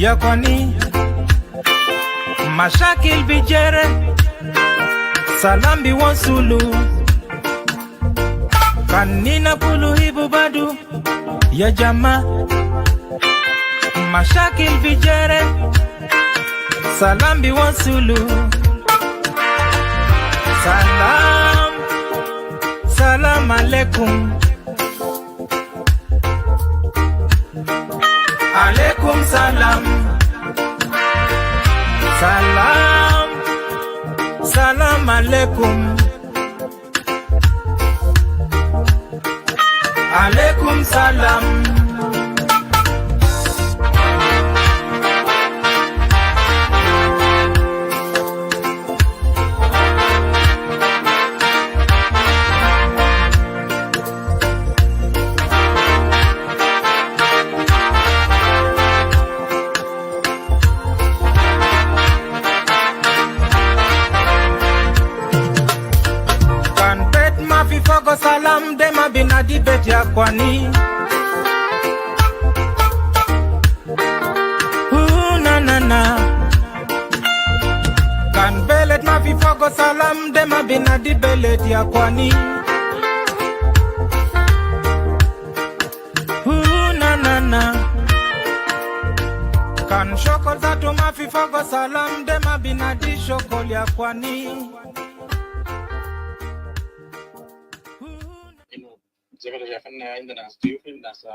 yakwani mashakil bijere salambi wansulu kanina pulu hibu badu ya jama mashakil bijere salambi wansulu salam alaikum alaikum salam salam alaikum alaikum salam Fogo salam dema binadi bet yakwani na na na kan belet ma fi fogo salam dema binadi belet yakwani na na na kan shokol zato ma fi fogo salam dema binadi shokol yakwani. زي ما شايفين عندنا ضيوف ناس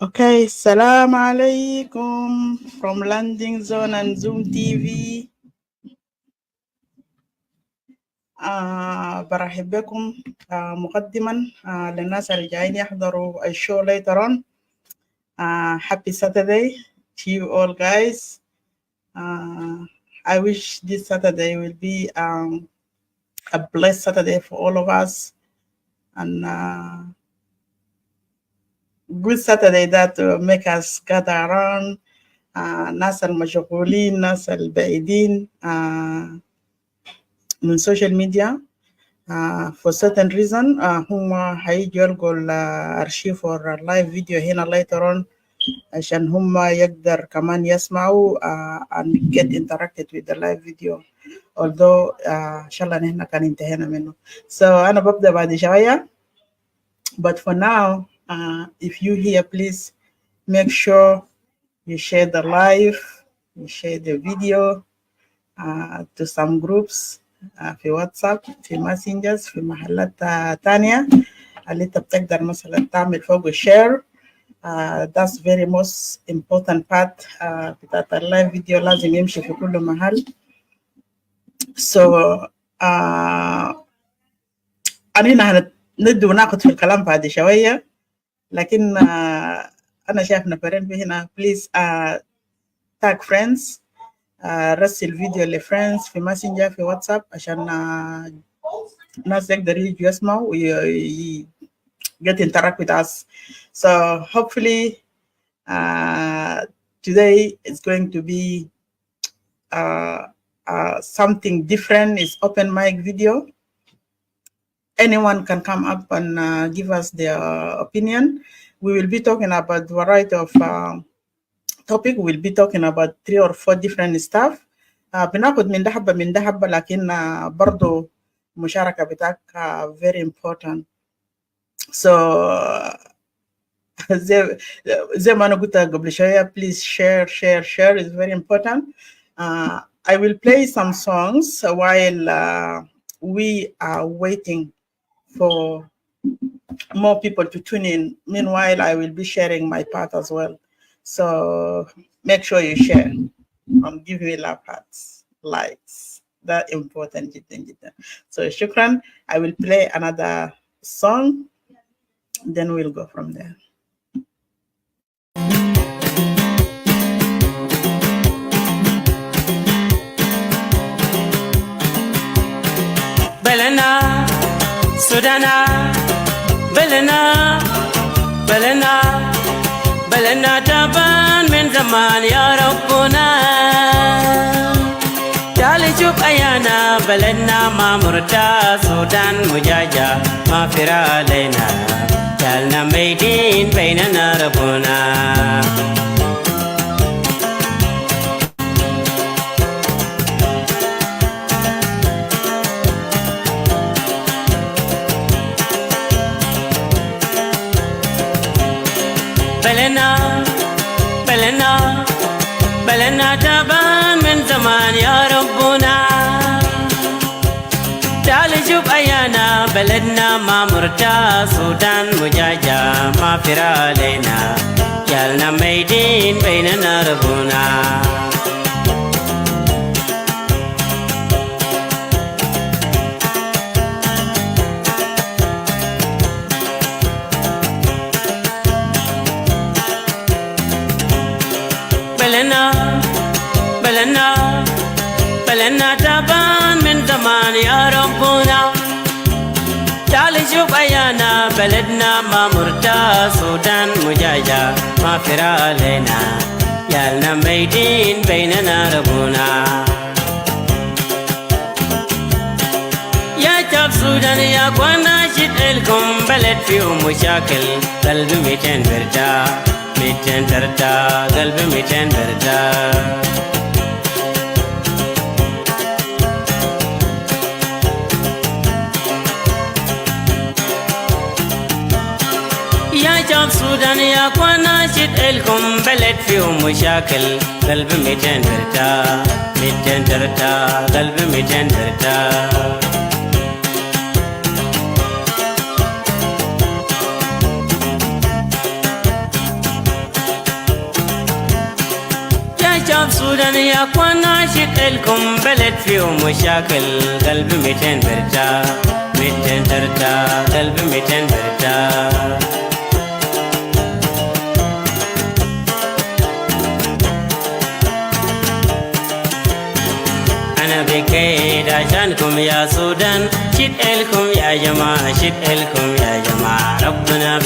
Okay, Salam alaikum from Landing Zone and Zoom TV. برحب بكم مقدما للناس اللي جايين يحضروا الشو later on. Happy Saturday to you all guys. I wish this Saturday will be a blessed Saturday for all of us, and good Saturday that make us gather around ناس المشغولين ناس البعيدين من social media for certain reason هم هيجوا يلقوا الارشيف or live video هنا later on عشان هم يقدر كمان يسمعوا and get interacted with the live video, although إن شاء الله نحن كان انتهينا منه. So أنا ببدأ بعد شوية, but for now if you here, please make sure you share the live, you share the video to some groups في واتساب, في messengers, في محلات تانية اللي انت بتقدر مثلا تعمل فوق share. That's very most important part بتاعت اللايف فيديو لازم يمشي في كل محل. So أنا ندي وناخد في الكلام بعد شوية, لكن أنا شايف نفرين في هنا. please tag friends, رسل فيديو لفريندز في ماسنجر في واتساب عشان الناس يقدروا يجوا يسمعوا get interact with us. So hopefully today is going to be something different. It's open mic video. Anyone can come up and give us their opinion. We will be talking about a variety of topic. We'll be talking about 3 or 4 different stuff. بناخد من ده حبة من ده حبة, لكن برضو مشاركة بتاعك very important. So زي ما أنا قلت قبل شوية, please share is very important. I will play some songs while we are waiting for more people to tune in. Meanwhile, I will be sharing my part as well. So make sure you share and give me love hearts, likes. That's important. So shukran. I will play another song, then we'll go from there. Belena سودانا بلنا بلنا بلنا تبان من زمان يا ربنا تعالي شوف أيانا بلدنا ما مرتا سودان مجاجة ما فرا علينا جعلنا ميدين بيننا ربنا بلنا بلنا بلنا تبان من زمان يا ربنا تعال شوف أيانا بلدنا ما مرتا سودان مجاجة ما فرا علينا جعلنا ميدين بيننا ربنا بلنا بلنا بلنا تبان من زمان يا ربنا تعال شوف أيانا بلدنا ما مرتا سودان مجاجة ما فرا علينا يالنا ميدين بيننا ربنا يا شعب سودان يا اخوانا شد لكم بلد فيه مشاكل قلبي 200 بردا 200 بردا قلبي 200 بردا يا شعب سودان يا اخوانا شد لكم بلد فيه مشاكل قلبي 200 بردا 200 بردا قلبي 200 بردا شعب سودان يا اخوانا شد لكم بلد فيه مشاكل قلبي 200 بردا 200 بردا قلبي 200 بردا أنا بكيد عشانكم يا سودان شد لكم يا جماعة شد لكم يا جماعة ربنا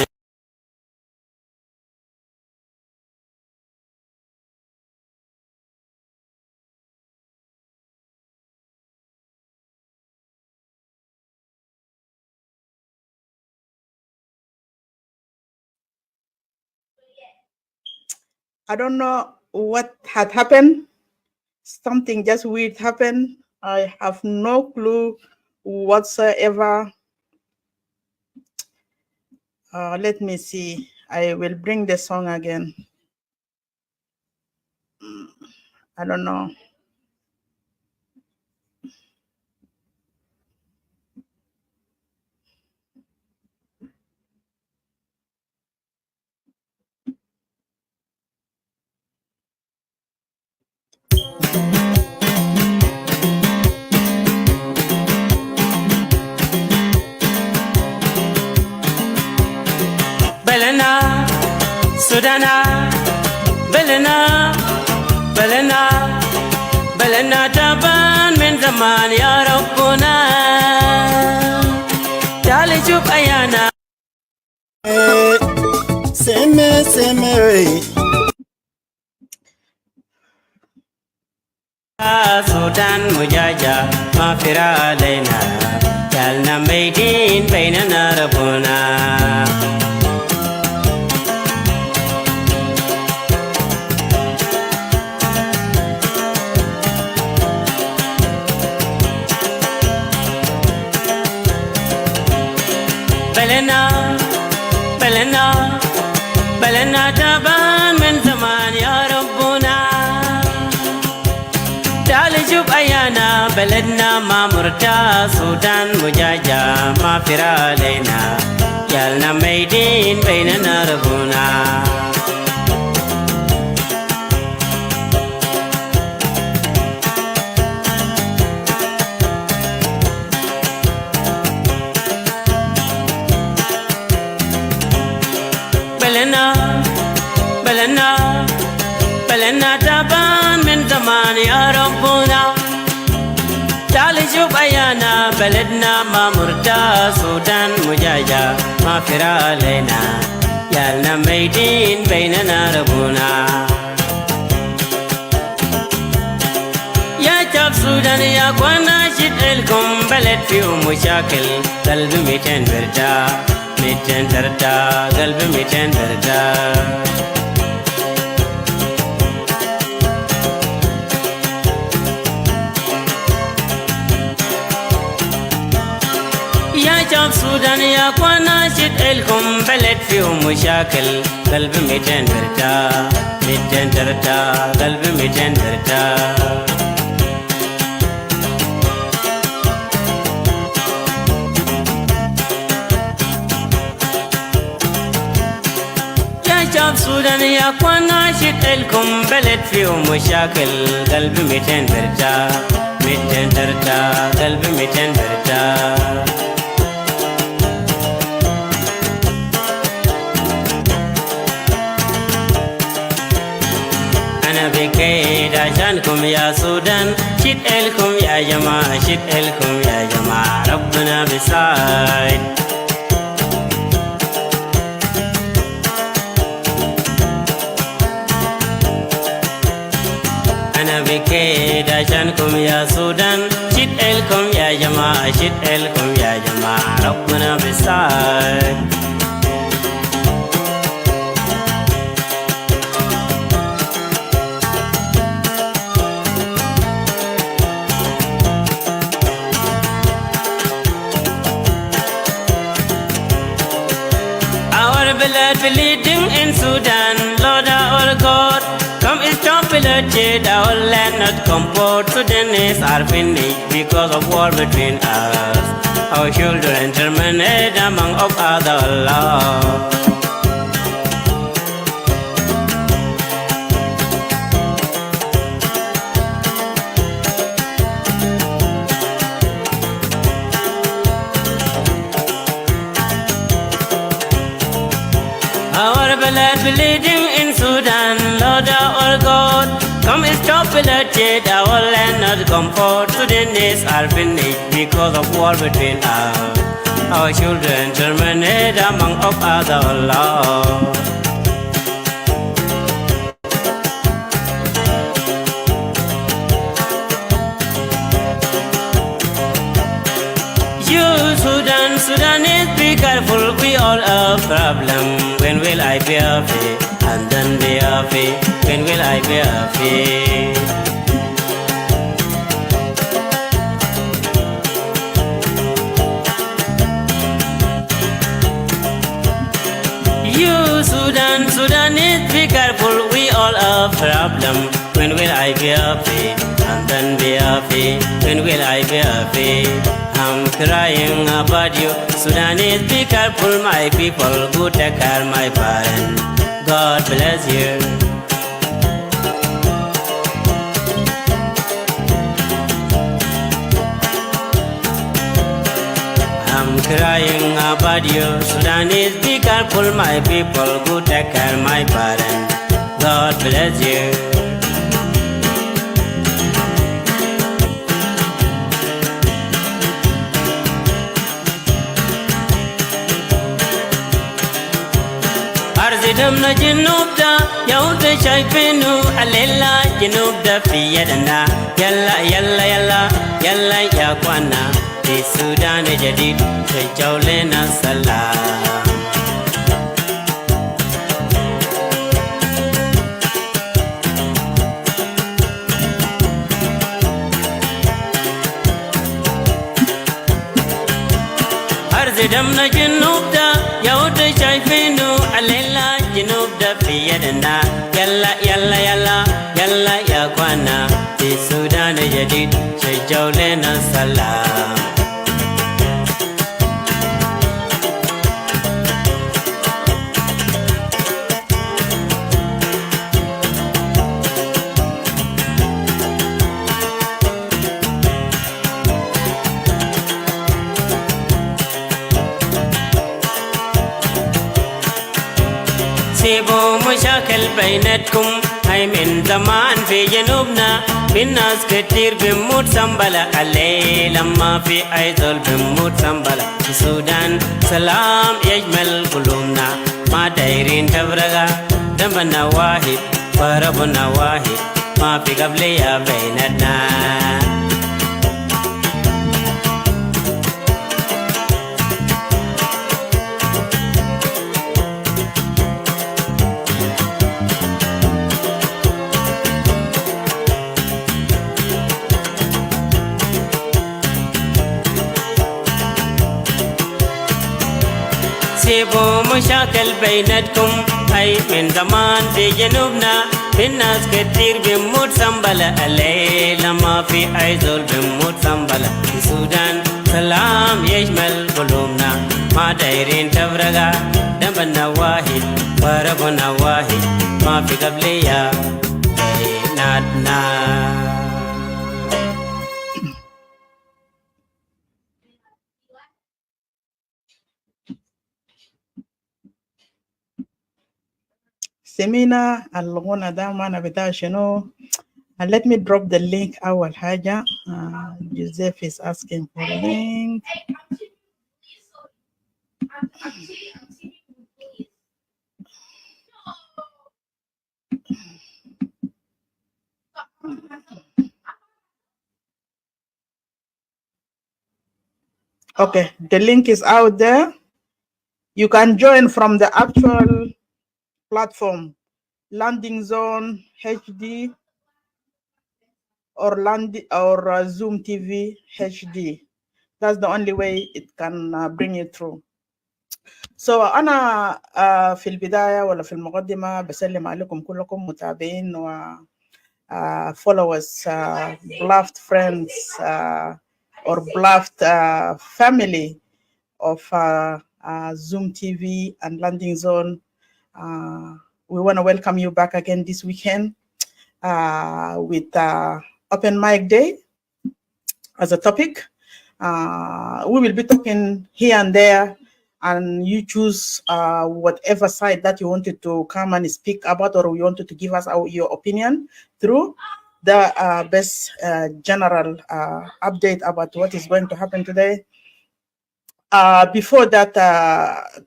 I don't know what had happened. Something just weird happened. I have no clue whatsoever. Let me see. I will bring the song again. I don't know. بلنا سودانا بلنا بلنا بلنا تبان من زمان يا ربنا تعال شوف أيانا سمي سمي سودان مجاجة ما فرا علينا جعلنا ميدين بيننا ربنا بلنا بلنا بلنا تبان من زمان يا ربنا تعال شوف أيانا بلدنا ما مرتا سودان مجاجة ما فرا علينا جعلنا ميدين بيننا ربنا بلنا بلنا بلنا تبان من زمان يا ربنا تعال شوف أيانا بلدنا ما مرتاح سودان مجاجة ما في علينا يالنا ميتين بيننا ربنا يا شعب سودان يا اخوانا شد لكم بلد فيه مشاكل قلبي 200 بردا 200 تردا قلبي 200 بردا يا شعب سودان يا اخوانا شد لكم بلد فيه مشاكل قلبي 200 بردا 200 تردا قلبي 200 بردا شعب سودان يا اخوانا شد لكم بلد فيه مشاكل قلبي 200 بردا 200 بردا قلبي 200 بردا انا بكيد عشانكم يا سودان شد لكم يا جماعة شد لكم يا جماعة ربنا بيساعد بكيد عشانكم يا سودان شد لكم يا جماعة شد لكم يا جماعة ربنا بيساعد Our blood bleeding in Sudan, Lord our God, come stop bloodshed, our land not comfort. Sudanese are finished because of war between us. Our children terminate among of other laws. Our blood bleeding in Sudan, Lord our God, come stop bloodshed, our land not comfort. Sudanese are finished because of war between us. Our children terminate among of other laws. You Sudanese, be careful, we all a problem. When will I be happy? And then be happy. When will I be happy? You Sudanese, be careful, we all a problem. When will I be happy? And then be happy. When will I be happy? I'm crying about you. Sudanese, be careful, my people. Go take care, my parents. God bless you. I'm crying about you. Sudanese, be careful, my people. Go take care, my parents. God bless you. أرزدمنا جنوب دا يوم شايفينه عليلا جنوب دا في يدنا يلا يلا يلا يلا يا اخوانا في السودان جديد شجعوا لنا السلام أرزدمنا جنوب دا يوم شايفينه عليلا جنوب دا في يدنا يلا يلا يلا يلا يا اخوانا في السودان جديد شجعوا لنا السلام سيبوا مشاكل بيناتكم هاي من زمان في جنوبنا في ناس كتير بموت سنبلة الليل لما في أي زول بموت سنبلة في السودان سلام يجمل قلوبنا ما دايرين تفرقة ذنبنا واحد وربنا واحد ما في قبلية بيننا. سيبوا مشاكل بيناتكم هاي من زمان في جنوبنا في الناس كتير بموت سنبلة الليل لما في أي زول بموت سنبلة في السودان سلام يشمل قلوبنا ما دايرين تفرقة ذنبنا واحد وربنا واحد ما في قبلية بيناتنا. سمينا الغنى ده معنا بتاع شنو. Let me drop the link أول حاجة. Joseph is asking for a link. Okay, the link is out there. You can join from the actual platform, Landing Zone HD or Zoom TV HD. That's the only way it can bring you through. So أنا في البداية ولا في المقدمة بسلم عليكم كلكم متابعين و followers, beloved friends or beloved family of Zoom TV and Landing Zone. We want to welcome you back again this weekend with Open Mic Day as a topic. We will be talking here and there, and you choose whatever side that you wanted to come and speak about, or you wanted to give us your opinion through the best general update about what is going to happen today. Before that,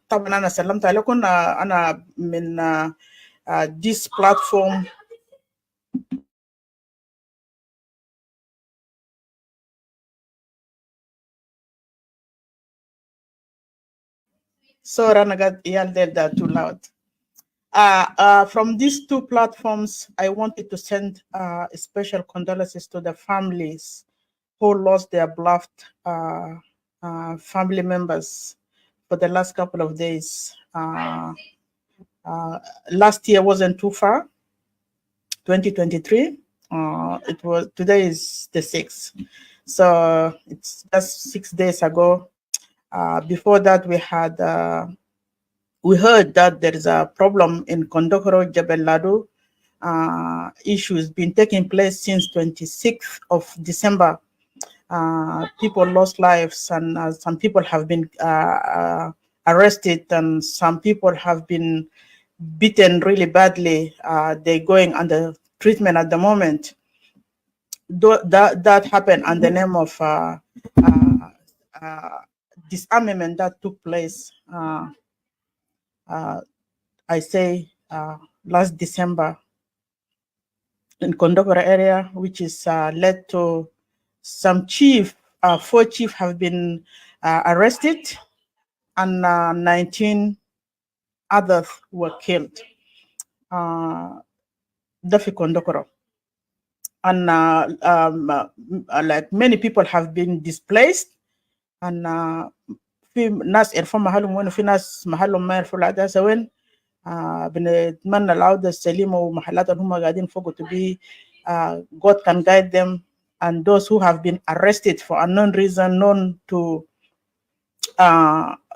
طبعا أنا سلمت عليكم. أنا من this platform sorry أنا قاعد يالدل that too loud. From these two platforms, I wanted to send special condolences to the families who lost their beloved family members for the last couple of days. Last year wasn't too far, 2023. It was, today is the 6th. So it's just 6 days ago. Before that, we heard that there is a problem in Kondokoro, Jebel Ladu. Issues been taking place since 26th of December. People lost lives, and some people have been arrested, and some people have been beaten really badly. They're going under treatment at the moment. That happened in the name of disarmament that took place, I say, last December in Kondokoro area, which is led to some chief, 4 chiefs have been arrested, and 19 others were killed. Dafi Kondokoro. And like many people have been displaced, and في ناس يعرفوا محلهم وين وفي ناس محلهم ما يعرفوا العادة سوين. بنتمنى العودة السليمة ومحلات اللي هم قاعدين فوق to be God can guide them, and those who have been arrested for unknown reason known to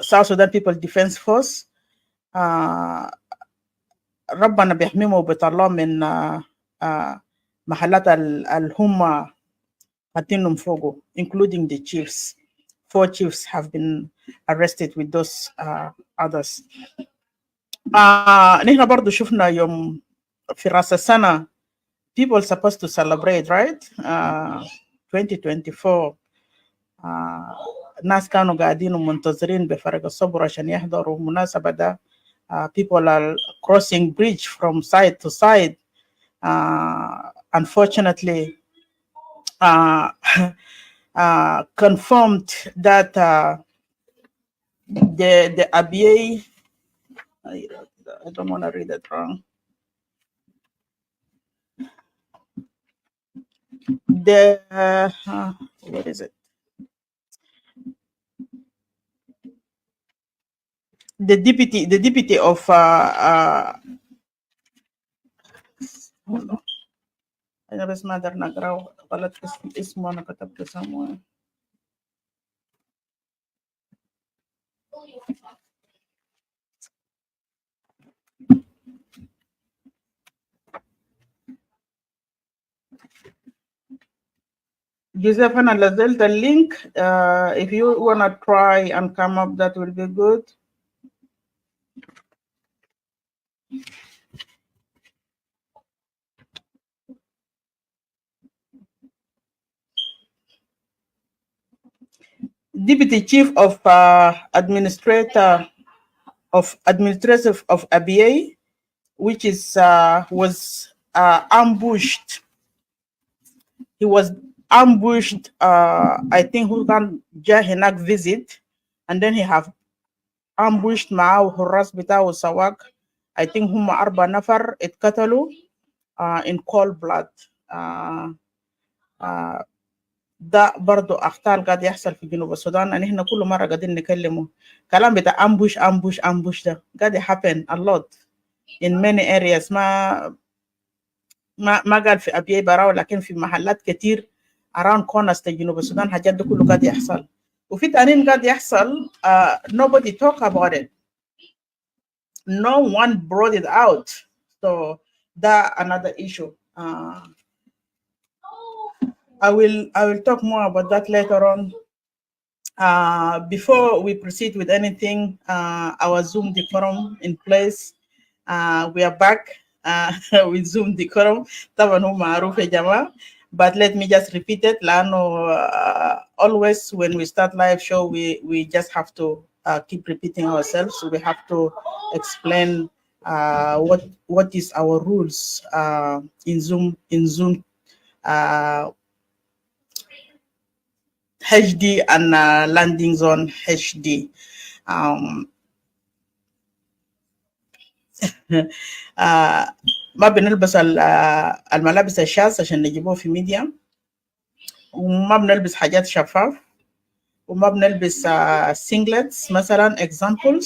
South Sudan People Defense Force, ربنا بيحميهم وبيطلعهم من محلات اللي هم حاطينهم فوقه, including the chiefs. 4 chiefs have been arrested with those others. نحن برضو شفنا يوم في راس السنة people supposed to celebrate, right? 2024 ناس كانوا قاعدين ومنتظرين بفارغ الصبر عشان يحضروا المناسبة ده. People are crossing bridge from side to side. Unfortunately, confirmed that the ABA, I don't want to read it wrong. The what is it? The deputy of أنا بس ما أقدر نقرأه غلط اسمه أنا كتبته somewhere. Joseph, أنا نزلت اللينك. If you wanna try and come up, that will be good. Deputy Chief of Administrative of ABA, which is was ambushed. He was ambushed. I think who can Jahinak visit, and then he have ambushed Ma'aw Hurras Bitaw Sawak. I think Huma Arba Nafar اتقتلوا in cold blood. ده برضو أخطار قاعد يحصل في جنوب السودان. أن إحنا كل مرة قاعدين نكلمه كلام بتاع ambush ده قاعد happen a lot in many areas. ما قال في أبيي براو، لكن في محلات كتير around corners في جنوب السودان حاجات ده كله قاعد يحصل. وفي تانين قاعد يحصل nobody talk about it. No one brought it out. So that another issue. I will talk more about that later on. Before we proceed with anything, our Zoom decorum in place. We are back with Zoom decorum. But let me just repeat it. Always when we start live show, we just have to keep repeating ourselves. So we have to explain what is our rules in Zoom HD and landing zone HD. ما بنلبس الملابس الشاذة عشان نجيبوه في ميديا، وما بنلبس حاجات شفاف، وما بنلبس سينجلتس مثلا examples،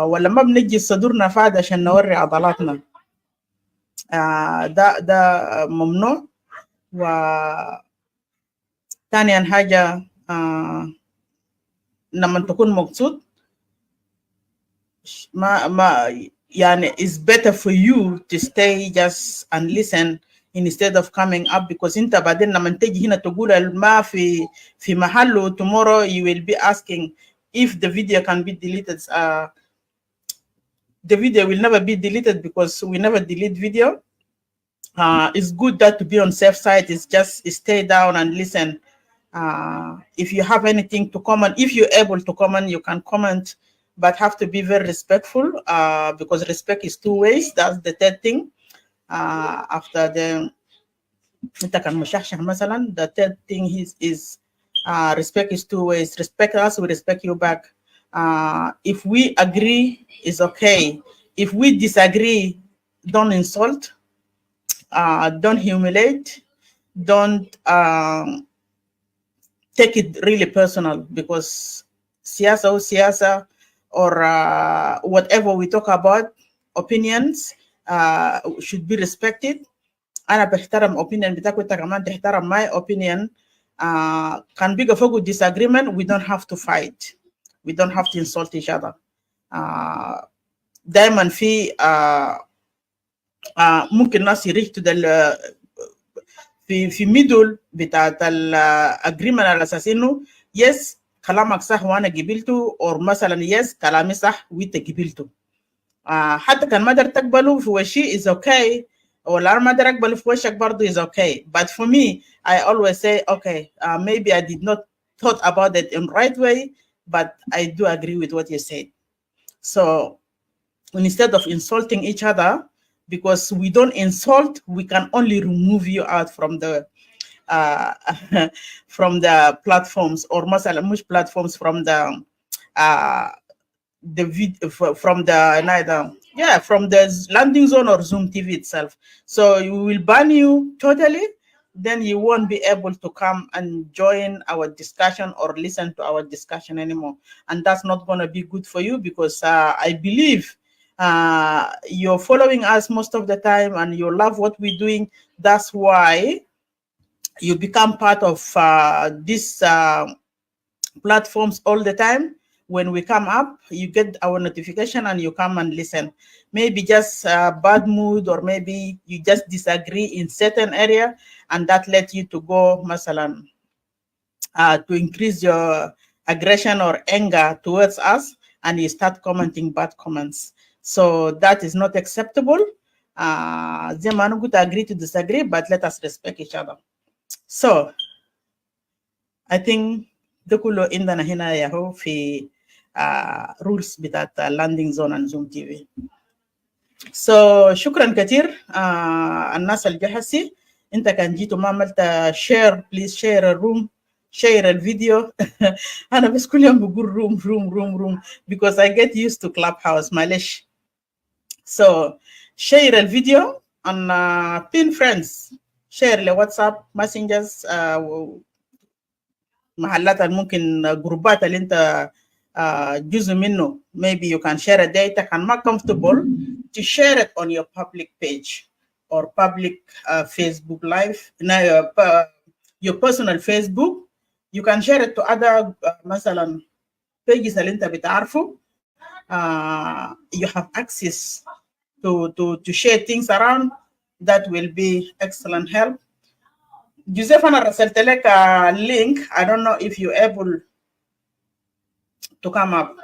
ولا ما بنجي صدورنا فاضي عشان نوري عضلاتنا. ده ممنوع. و ثانيا حاجة لما تكون مقصود ما يعني it's better for you to stay just and listen instead of coming up, because انت بعدين لما تيجي هنا تقول ما في محله tomorrow you will be asking if the video can be deleted. The video will never be deleted because we never delete video. It's good that to be on safe side is just stay down and listen. If you have anything to comment, if you're able to comment, you can comment, but have to be very respectful because respect is two ways. That's the third thing. After the third thing is respect is two ways. Respect us, we respect you back. If we agree, it's okay. If we disagree, don't insult, don't humiliate, don't take it really personal, because siyasa or whatever we talk about, opinions should be respected. أنا بحترم opinion بتاعك وأنت كمان تحترم my opinion. Can be a good disagreement. We don't have to fight. We don't have to insult each other. دايما في ممكن ناس يريح في middle بتاعت agreement على أساس إنه yes كلامك صح وأنا قبلته، or مثلا yes كلامي صح وأنت قبلته. حتى كان ما قدر تقبله في وشي is okay, ولا ما قدر اقبله في وشك برضه is okay. But for me, I always say, okay, maybe I did not thought about it in right way, but I do agree with what you said. So instead of insulting each other, because we don't insult, we can only remove you out from the from the platforms, or much platforms, from the from the from the landing zone or Zoom TV itself. So we will ban you totally, then you won't be able to come and join our discussion or listen to our discussion anymore. And that's not going to be good for you, because I believe you're following us most of the time and you love what we're doing. That's why you become part of these platforms all the time. When we come up, you get our notification and you come and listen. Maybe just bad mood, or maybe you just disagree in certain area, and that led you to go, masalan, to increase your aggression or anger towards us, and you start commenting bad comments. So that is not acceptable. Zemanu could agree to disagree, but let us respect each other. So I think دكله عندنا هنا ياهو في rules بتاعت landing zone and Zoom TV. So شكرا كتير الناس الجهسي. انت كان جيتوا ما عملت share, please share الروم, share الفيديو. انا بس كل يوم بقول room because I get used to Clubhouse معلش. So share الفيديو and pin friends, share لواتساب messengers, محلات ممكن جروبات اللي انت جزء منه. Maybe you can share a data and not comfortable to share it on your public page or public Facebook live, your personal Facebook. You can share it to other مثلا pages اللي انت بتعرفه. You have access to share things around. That will be excellent help. Joseph, أنا رسلت لك link. I don't know if you're able to come up.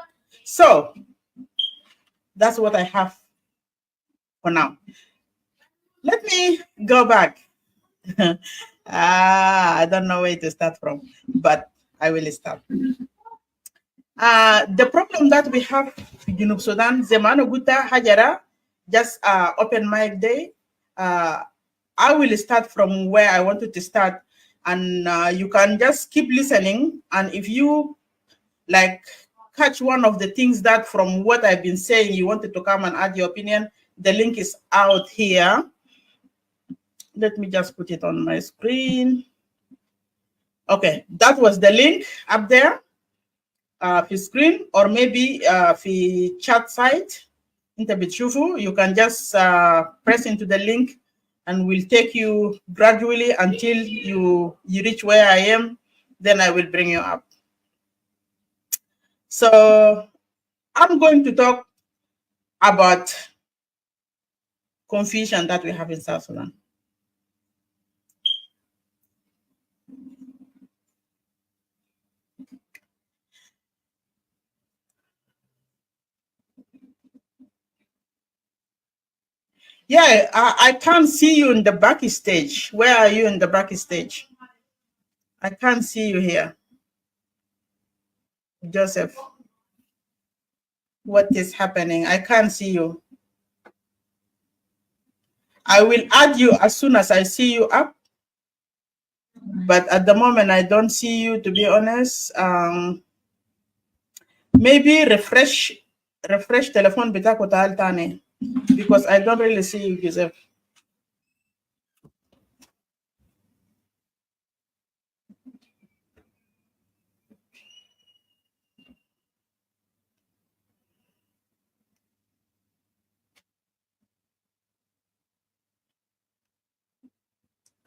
So that's what I have for now. Let me go back. I don't know where to start from, but I will start. The problem that we have in Junub Sudan, Zemano Guta Hajara, just open mic day. I will start from where I wanted to start, and you can just keep listening. And if you like catch one of the things that from what I've been saying, you wanted to come and add your opinion, the link is out here. Let me just put it on my screen. Okay, that was the link up there, for screen, or maybe for chat site. You can just press into the link, and will take you gradually until you reach where I am. Then I will bring you up. So I'm going to talk about confusion that we have in South Sudan. Yeah, I can't see you in the backstage. Where are you in the backstage? I can't see you here. Joseph, what is happening? I can't see you. I will add you as soon as I see you up. But at the moment, I don't see you, to be honest. Maybe refresh telephone bitako tahal tane, because I don't really see you, Joseph.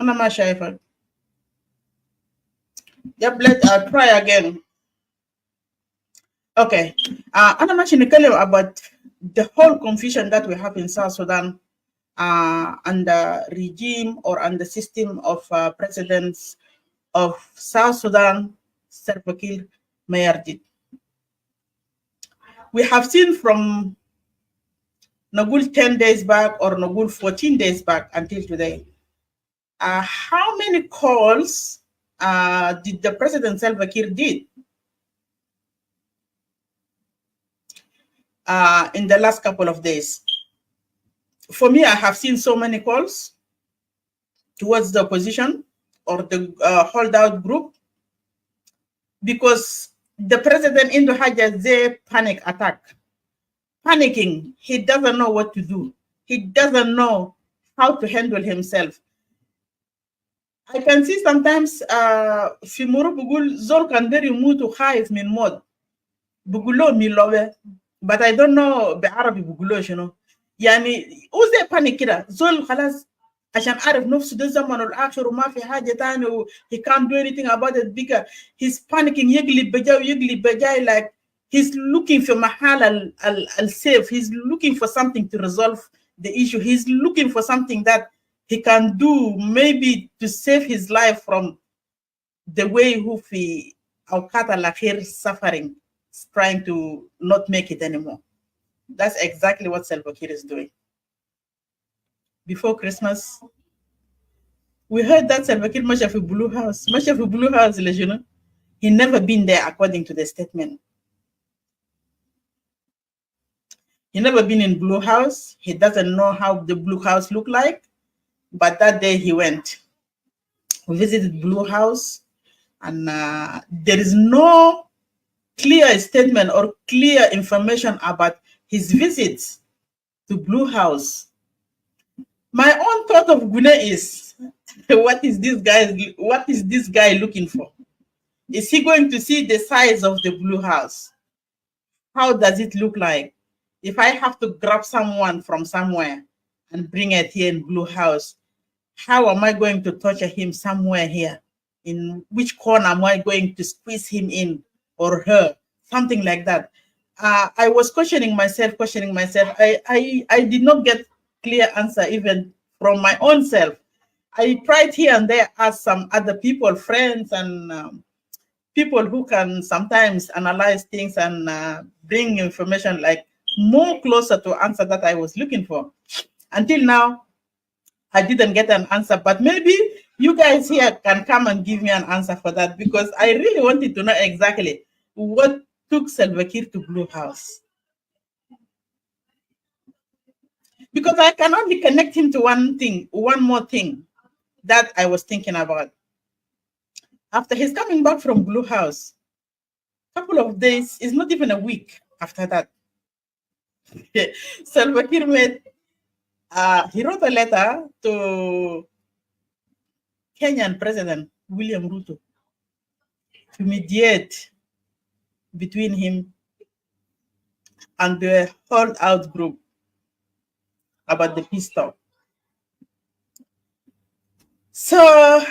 أنا ما شايفك. Yep, let's try again. Okay. أنا ماشي نتكلم about the whole confusion that we have in South Sudan under regime or under system of presidents of South Sudan, Salva Kiir Mayardit. We have seen from نقول 10 days back or نقول 14 days back until today. How many calls did the President Salva Kiir did in the last couple of days? For me, I have seen so many calls towards the opposition or the holdout group, because the president in the Haja panic attack. Panicking, he doesn't know what to do. He doesn't know how to handle himself. I can see sometimes في مرة بقول زول كان داير يموت وخايف من موت بقولوا ميلوه, but I don't know بعربي بقولوا شنو. يعني هو زي panic كده, زول خلاص عشان عارف نفسه ده الزمن الآخر وما في حاجة تاني و he can't do anything about it bigger. He's panicking, يقلب بجاي like he's looking for محل al-safe. He's looking for something to resolve the issue. He's looking for something that he can do maybe to save his life from the way who fi Awkata Lakhir suffering, trying to not make it anymore. That's exactly what Salva Kiir is doing. Before Christmas, we heard that Salva Kiir masha fi Blue House. Masha fi Blue House, you know. He never been there according to the statement. He never been in Blue House. He doesn't know how the Blue House look like. But that day he went. We visited Blue House, and there is no clear statement or clear information about his visits to Blue House. My own thought of Gune is, what is this guy looking for? Is he going to see the size of the Blue House? How does it look like? If I have to grab someone from somewhere and bring it here in Blue House, how am I going to torture him somewhere here? In which corner am I going to squeeze him in, or her? Something like that. I was questioning myself. I did not get clear answer even from my own self. I tried here and there, ask some other people, friends, and people who can sometimes analyze things and bring information like more closer to answer that I was looking for. Until now, I didn't get an answer, but maybe you guys here can come and give me an answer for that, because I really wanted to know exactly what took Salva Kiir to Blue House. Because I can only connect him to one more thing that I was thinking about. After he's coming back from Blue House, a couple of days, it's not even a week after that, Salva Kiir made he wrote a letter to Kenyan President William Ruto to mediate between him and the holdout group about the peace talk. So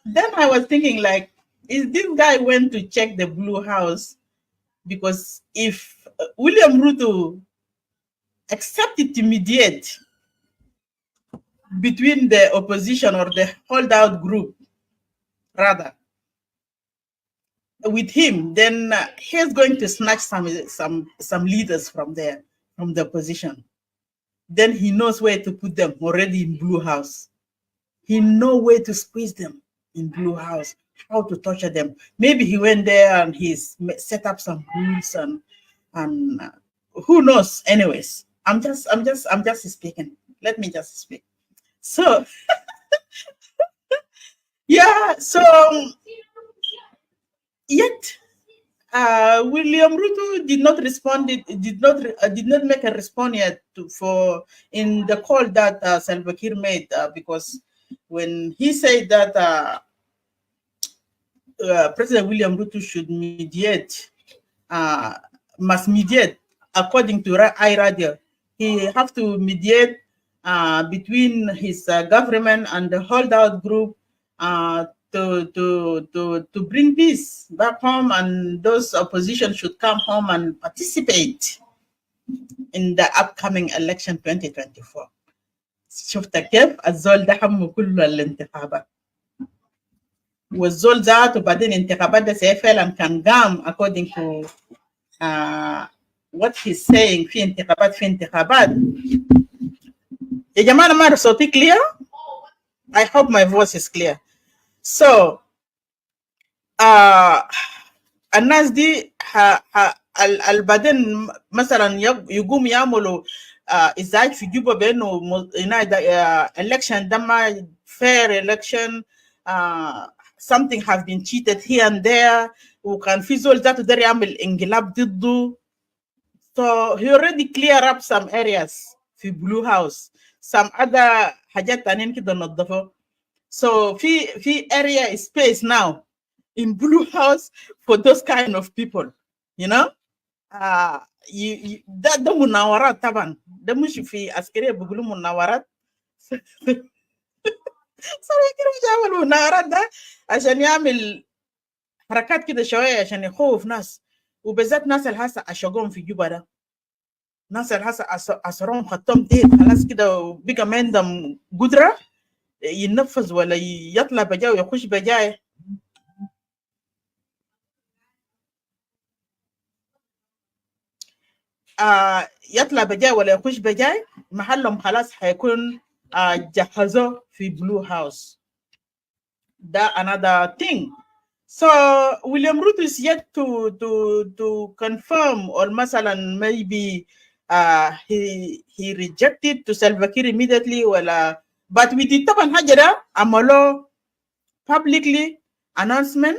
then I was thinking, like, is this guy went to check the Blue House? Because if William Ruto accepted to mediate between the opposition or the holdout group, rather, with him, then he's going to snatch some leaders from there, from the opposition. Then he knows where to put them already in Blue House. He knows where to squeeze them in Blue House, how to torture them. Maybe he went there and he's set up some rules and who knows. Anyways, I'm just speaking. Let me just speak. So yeah, so yet William Ruto did not respond. Did not make a response yet in the call that Salva Kiir made, because when he said that President William Ruto should mediate, must mediate according to iRadio, he have to mediate between his government and the holdout group to bring peace back home, and those opposition should come home and participate in the upcoming election 2024. شفت كيف الزول ده حمه كله الانتخابات، والزول ذاته بعدين انتخابات ده فعلا كان قام according to what he's saying في انتخابات يا جماعة ما أعرف صوتي clear. I hope my voice is clear. So الناس دي بعدين مثلا يقوم يعملوا ازعاج في جوبا بانه election ده ما fair election, something have been cheated here and there, وكان في زول ذاته داري يعمل انقلاب ضده. So he already clear up some areas في Blue House, some other حاجات تانيين كده نظفوا. So في area space now in Blue House for those kind of people, you know. ده مناورات طبعا، ده مش في عسكرية بيقولوا مناورات. صار كده مش عمل مناورات ده عشان يعمل حركات كده شوية عشان يخوف ناس، وبالذات ناس الهسه أشقوهم في جوبا ده، ناس الهسه أسرهم خطهم ديت خلاص كده وبقى ما عندهم قدرة ينفذ ولا يطلع بجاي ويخش بجاي. يطلع بجاي ولا يخش بجاي، محلهم خلاص حيكون جهزوا في Blue House. ده another thing. So William Ruto is yet to confirm, or مثلا maybe he rejected to Salva Kiir immediately ولا, but we did طبعا حاجة ده عملوا publicly announcement.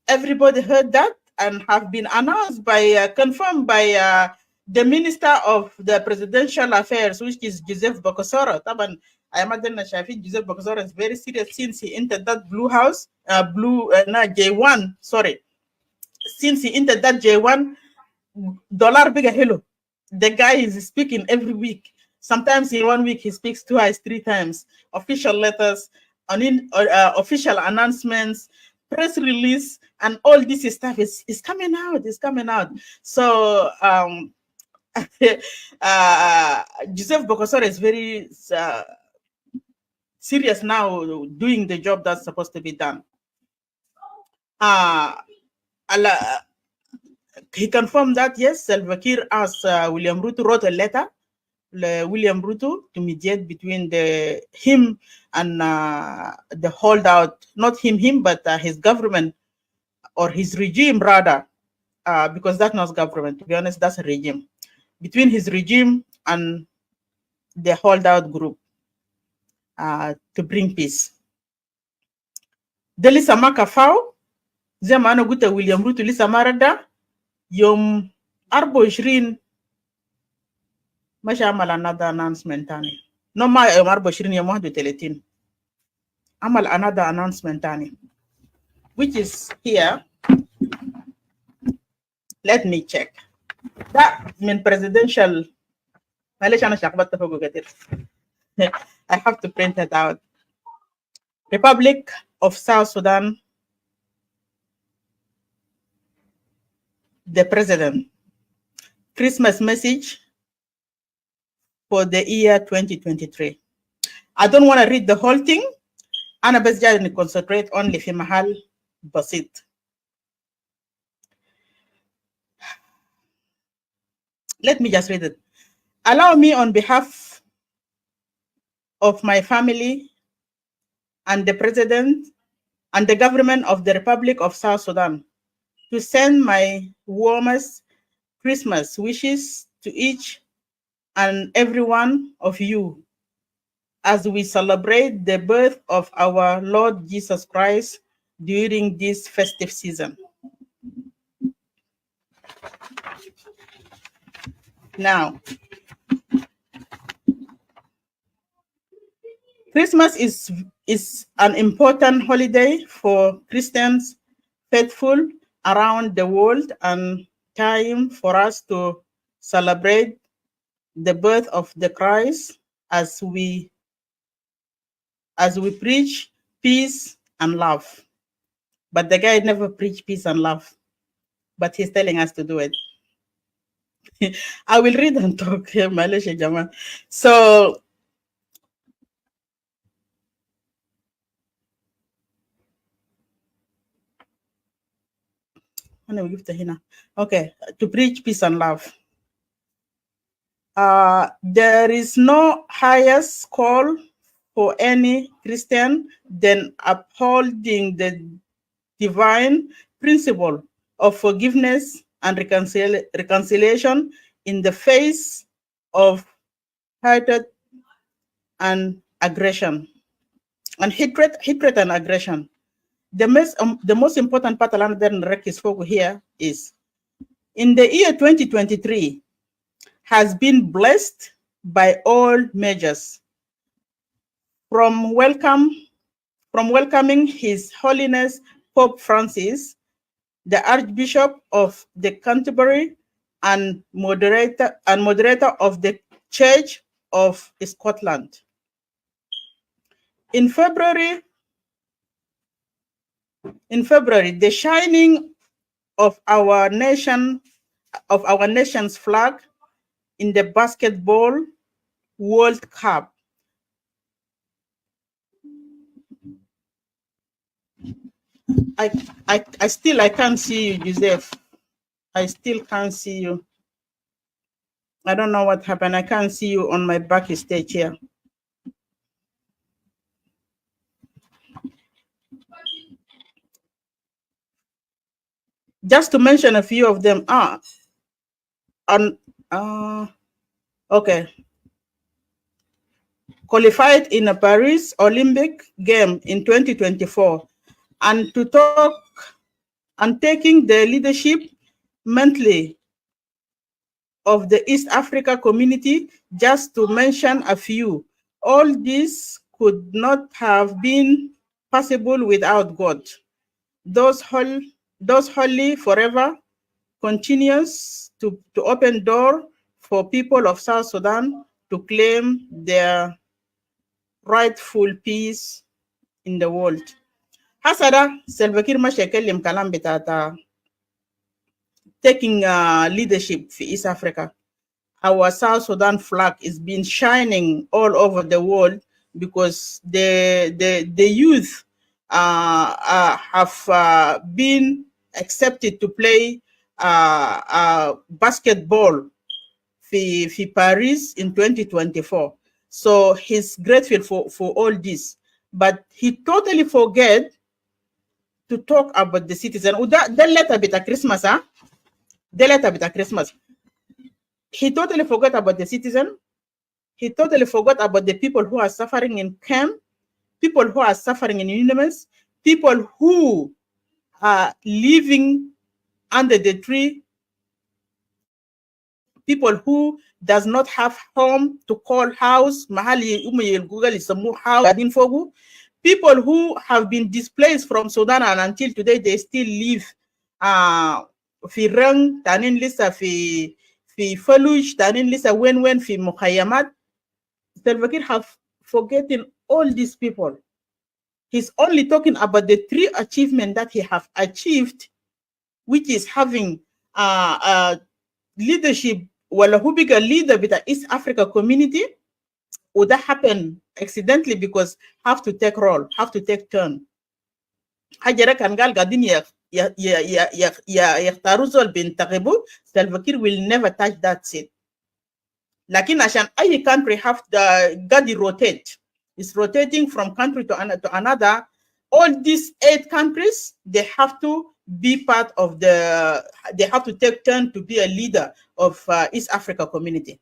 Everybody heard that and have been announced by confirmed by the Minister of the Presidential Affairs, which is Joseph Bokkasoro. طبعا I imagine Joseph Bokkasoro is very serious since he entered that Blue House, J1, sorry. Since he entered that J1, dollar bigger hello. The guy is speaking every week. Sometimes in 1 week he speaks twice, 3 times. Official letters, official announcements, press release, and all this stuff is coming out. It's coming out. So Joseph Bokkasoro is very serious now, doing the job that's supposed to be done. He confirmed that yes, Salva Kiir asked William Ruto, wrote a letter William Ruto to mediate between him and the holdout, not him, but his government or his regime rather, because that's not government. To be honest, that's a regime. Between his regime and the holdout group to bring peace. Deli samaka fao, zema ana guta William Ruto lisa marada, yom 24 masha amal another announcement tani. No ma yom 24 yom 31. Amal another announcement tani, which is here. Let me check. That mean presidential. I have to print it out. Republic of South Sudan. The president. Christmas message for the year 2023. I don't want to read the whole thing. Ana bes jari concentrate only fi mahal basit. Let me just read it. Allow me on behalf of my family and the president and the government of the Republic of South Sudan to send my warmest Christmas wishes to each and every one of you as we celebrate the birth of our Lord Jesus Christ during this festive season. Now, Christmas is an important holiday for Christians faithful around the world and time for us to celebrate the birth of the Christ as we preach peace and love. But the guy never preached peace and love, but he's telling us to do it. I will read and talk here, Malaysia Jama. So okay, to preach peace and love. There is no highest call for any Christian than upholding the divine principle of forgiveness and reconciliation in the face of hatred and aggression, and hatred and aggression. The most important part of the is here is in the year 2023 has been blessed by all measures, from welcoming His Holiness Pope Francis, the Archbishop of the Canterbury and moderator of the Church of Scotland. In February, the shining of our nation's flag in the Basketball World Cup. I still can't see you, Joseph. I still can't see you. I don't know what happened. I can't see you on my backstage here. Just to mention a few of them. Okay. Qualified in a Paris Olympic game in 2024, and to talk and taking the leadership mentally of the East Africa community, just to mention a few. All this could not have been possible without God. Those holy forever continues to open door for people of South Sudan to claim their rightful peace in the world. Hasada Salva Kiir mashakellim kalam bitata taking leadership for East Africa. Our South Sudan flag is being shining all over the world because the youth have been accepted to play basketball for Paris in 2024. So he's grateful for all this, but he totally forget to talk about the citizen. The letter bit of Christmas, huh? The letter bit of Christmas. He totally forgot about the citizen. He totally forgot about the people who are suffering in camp, people who are suffering in UNIMES, people who are living under the tree, people who does not have home to call house, mahali Google is house, people who have been displaced from Sudan and until today they still live fi rang tanin lisa fi Faluj tanin lisa when fi Mukhayamat. Salva Kiir have forgotten all these people. He's only talking about the three achievements that he have achieved, which is having leadership, who big a leader with the East Africa community. Would that happen accidentally because have to take role, have to take turn. Hajara Kangal Gadin Taruzol bin Tarebu, Salva Kiir will never touch that seat. Lakin Ashan, any country have the Gadi rotate. It's rotating from country to another. All these 8 countries, they have to be part of they have to take turn to be a leader of East Africa community.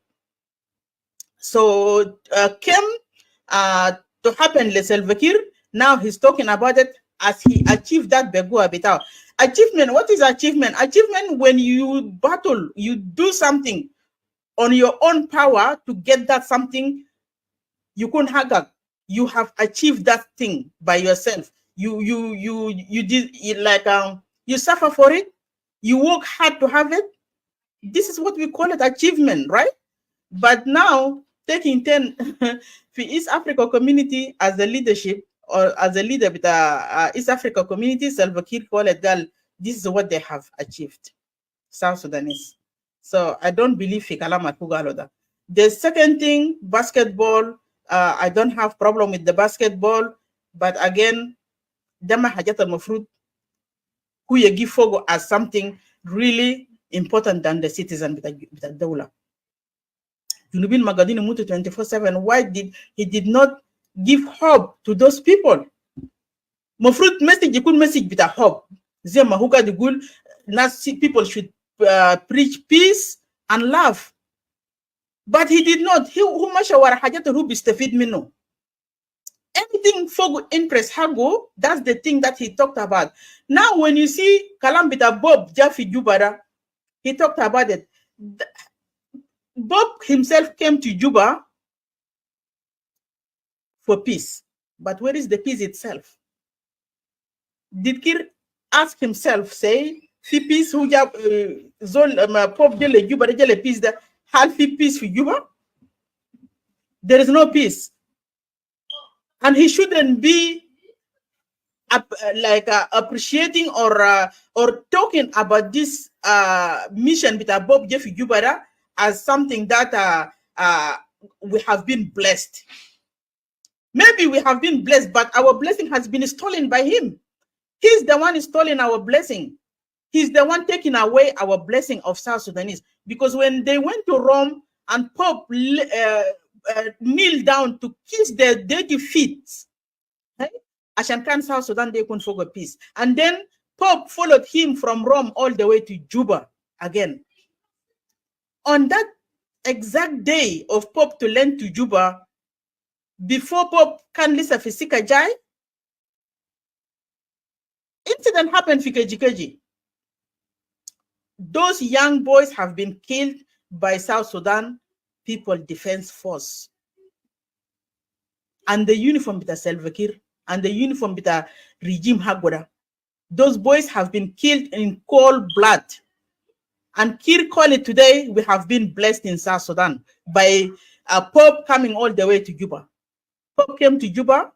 So came to happen Le Salva Kiir. Now he's talking about it as he achieved that Begua Bitao. Achievement, what is achievement? Achievement when you battle, you do something on your own power to get that something you couldn't have. You have achieved that thing by yourself. You did it like you suffer for it, you work hard to have it. This is what we call it achievement, right? But now taking 10 for East Africa community as the leadership or as a leader with the East Africa community, Salva Kiir call it girl. This is what they have achieved, South Sudanese. So I don't believe Fikalama Pugaloda. The second thing, basketball. I don't have problem with the basketball, but again, Dama Hajat al-Mafrud, who you give Fogo as something really important than the citizen with the Dawla. Junubin Magadini Mutu 24/7. Why did he did not give hope to those people? Mafruit message you could message with a hope. Zema Huga the good people should preach peace and love. But he did not. He who much our hajat who bistafid mino. Anything for interest Hago, that's the thing that he talked about. Now when you see Kalambita Bob Jaffi Jubara, he talked about it. Bob himself came to Juba for peace. But where is the peace itself? Did Kir ask himself, say, fi peace who zol Pop Jele Juba Jele peace that half peace for Juba? There is no peace. And he shouldn't be appreciating or talking about this mission with Bob Jeffy Jubara as something that we have been blessed. Maybe we have been blessed, but our blessing has been stolen by him. He's the one stealing our blessing. He's the one taking away our blessing of South Sudanese. Because when they went to Rome and Pope kneel down to kiss their dirty feet, right? Ashankan South Sudan, they couldn't forget peace. And then Pope followed him from Rome all the way to Juba again. On that exact day of Pope to land to Juba, before Pope can listen for Sikajai, incident happened for KGKG. Those young boys have been killed by South Sudan People Defense Force. And the uniform with the Salva Kiir and the uniform with the regime Hagwada. Those boys have been killed in cold blood. And Kiir called it today, we have been blessed in South Sudan by a Pope coming all the way to Juba. Pope came to Juba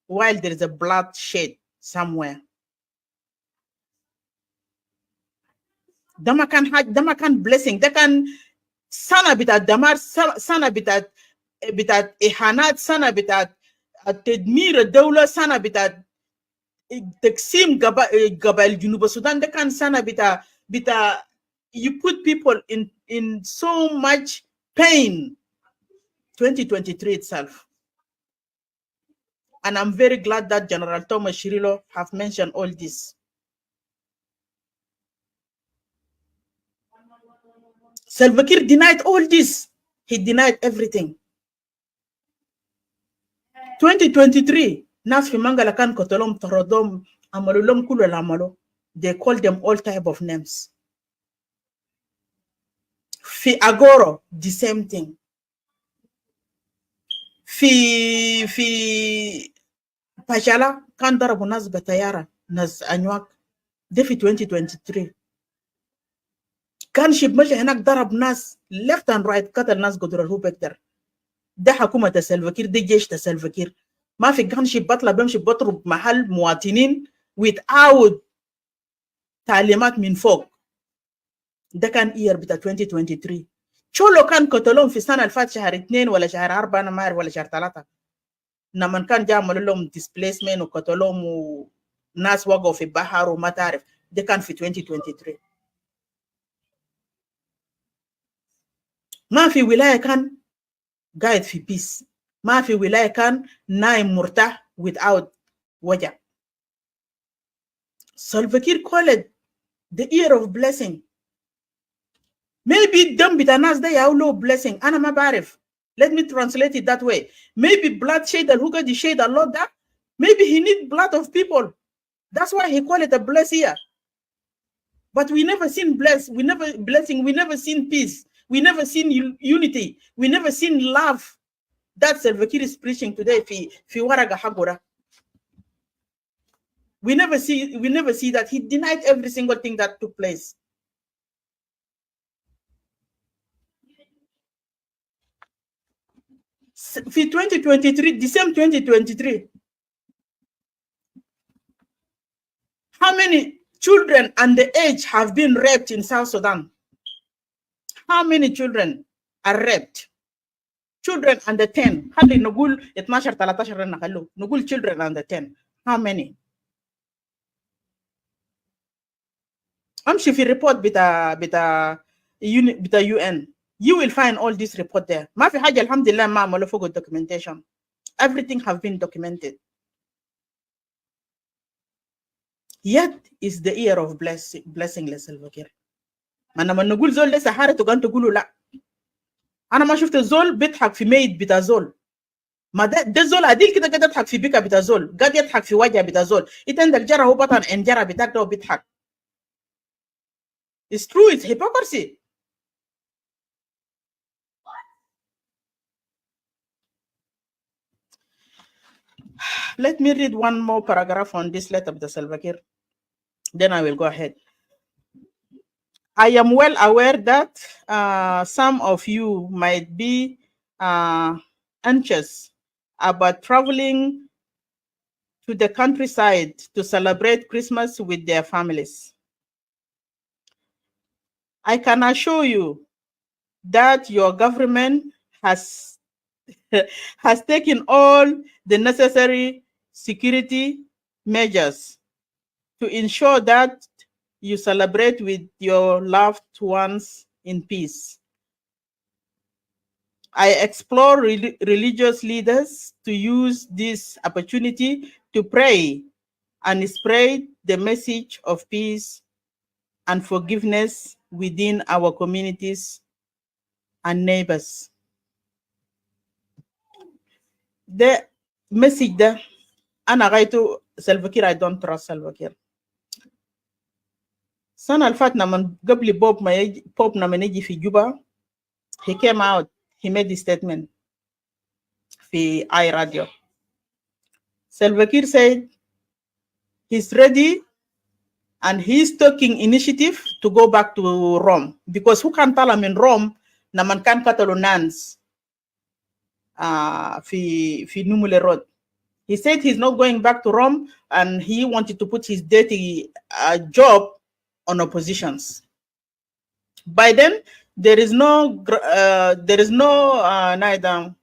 while there is a bloodshed somewhere. Damakan blessing. They can sana bitat damar, sana bitat ihanat, sana bitat tedmir dawla, sana bitat taksim gabal Junuba Sudan. They can sana bita you put people in so much pain. 2023 itself. And I'm very glad that General Thomas Shirilo have mentioned all this. Salva Kiir denied all this. He denied everything. 2023, Nas fi Mangala kan kotolom torodom amalulom kulo lamalo. They call them all type of names. Fi Agoro, the same thing. Fi Pajala kan darabu nas batayara nas anywak. Defi 2023. كان شيب مشي هناك ضرب ناس left and right قتل ناس قدر هو بكتر ده حكومة سلفا كير ده جيش سلفا كير ما في كان شيب بطلع بمشي بضرب محل مواطنين without تعليمات من فوق ده كان year بتاع 2023 شو لو كان قتلهم في السنة اللي فاتت شهر 2 ولا شهر 4 أنا ما أعرف ولا شهر 3 لما كان جا عملوا لهم displacement وقتلهم وناس وقعوا في البحر وما تعرف ده كان في 2023 ما في ولاية كان قاعد في peace ما في ولاية كان نايم مرتاح without وجع. Salva Kiir called it the year of blessing. Maybe them بتاع ناس ده يقولوا blessing أنا ما بعرف. Let me translate it that way. Maybe bloodshed who got the shade a lot that maybe he need blood of people. That's why he called it a bless year. But we never seen blessing, we never seen peace. We never seen unity. We never seen love. That's Salva Kiir is preaching today. Fi Waraga Hagora. We never see that. He denied every single thing that took place. For 2023, December 2023, how many children under age have been raped in South Sudan? How many children are raped? Children under 10. Hali nugul 12 13 nakalu. Nugul children under 10. How many? Amshi fi report bita UN. You will find all this report there. ما في حاجة الحمد لله ما عملوا فوق documentation. Everything have been documented. Yet is the year of blessing لسلفا كير. ما لما نقول زول ده سحارة تقول تقولوا لا. أنا ما شفت زول بيضحك في ميت بتاع زول. ما ده زول عديل كده قاعد يضحك في بيكا بتاع زول، قاعد يضحك في وجه بتاع زول. إنت عندك جرى هو بطن إن جرى بتاعك ده بيضحك. It's true, it's hypocrisy. Let me read one more paragraph on this letter of the Salva Kiir. Then I will go ahead. I am well aware that some of you might be anxious about traveling to the countryside to celebrate Christmas with their families. I can assure you that your government has taken all the necessary security measures to ensure that you celebrate with your loved ones in peace. I explore religious leaders to use this opportunity to pray and spread the message of peace and forgiveness within our communities and neighbors. The message that أنا غايته Salva Kiir, I don't trust Salva Kiir. Sana al-Fatna man قبل Bob na يجي في Juba, he came out, he made this statement في iRadio. Salva Kiir said he's ready and he's taking initiative to go back to Rome, because who can tell him in Rome na man kan Catalonians fi Numule Road. He said he's not going back to Rome and he wanted to put his dirty job on oppositions. By then, there is no neither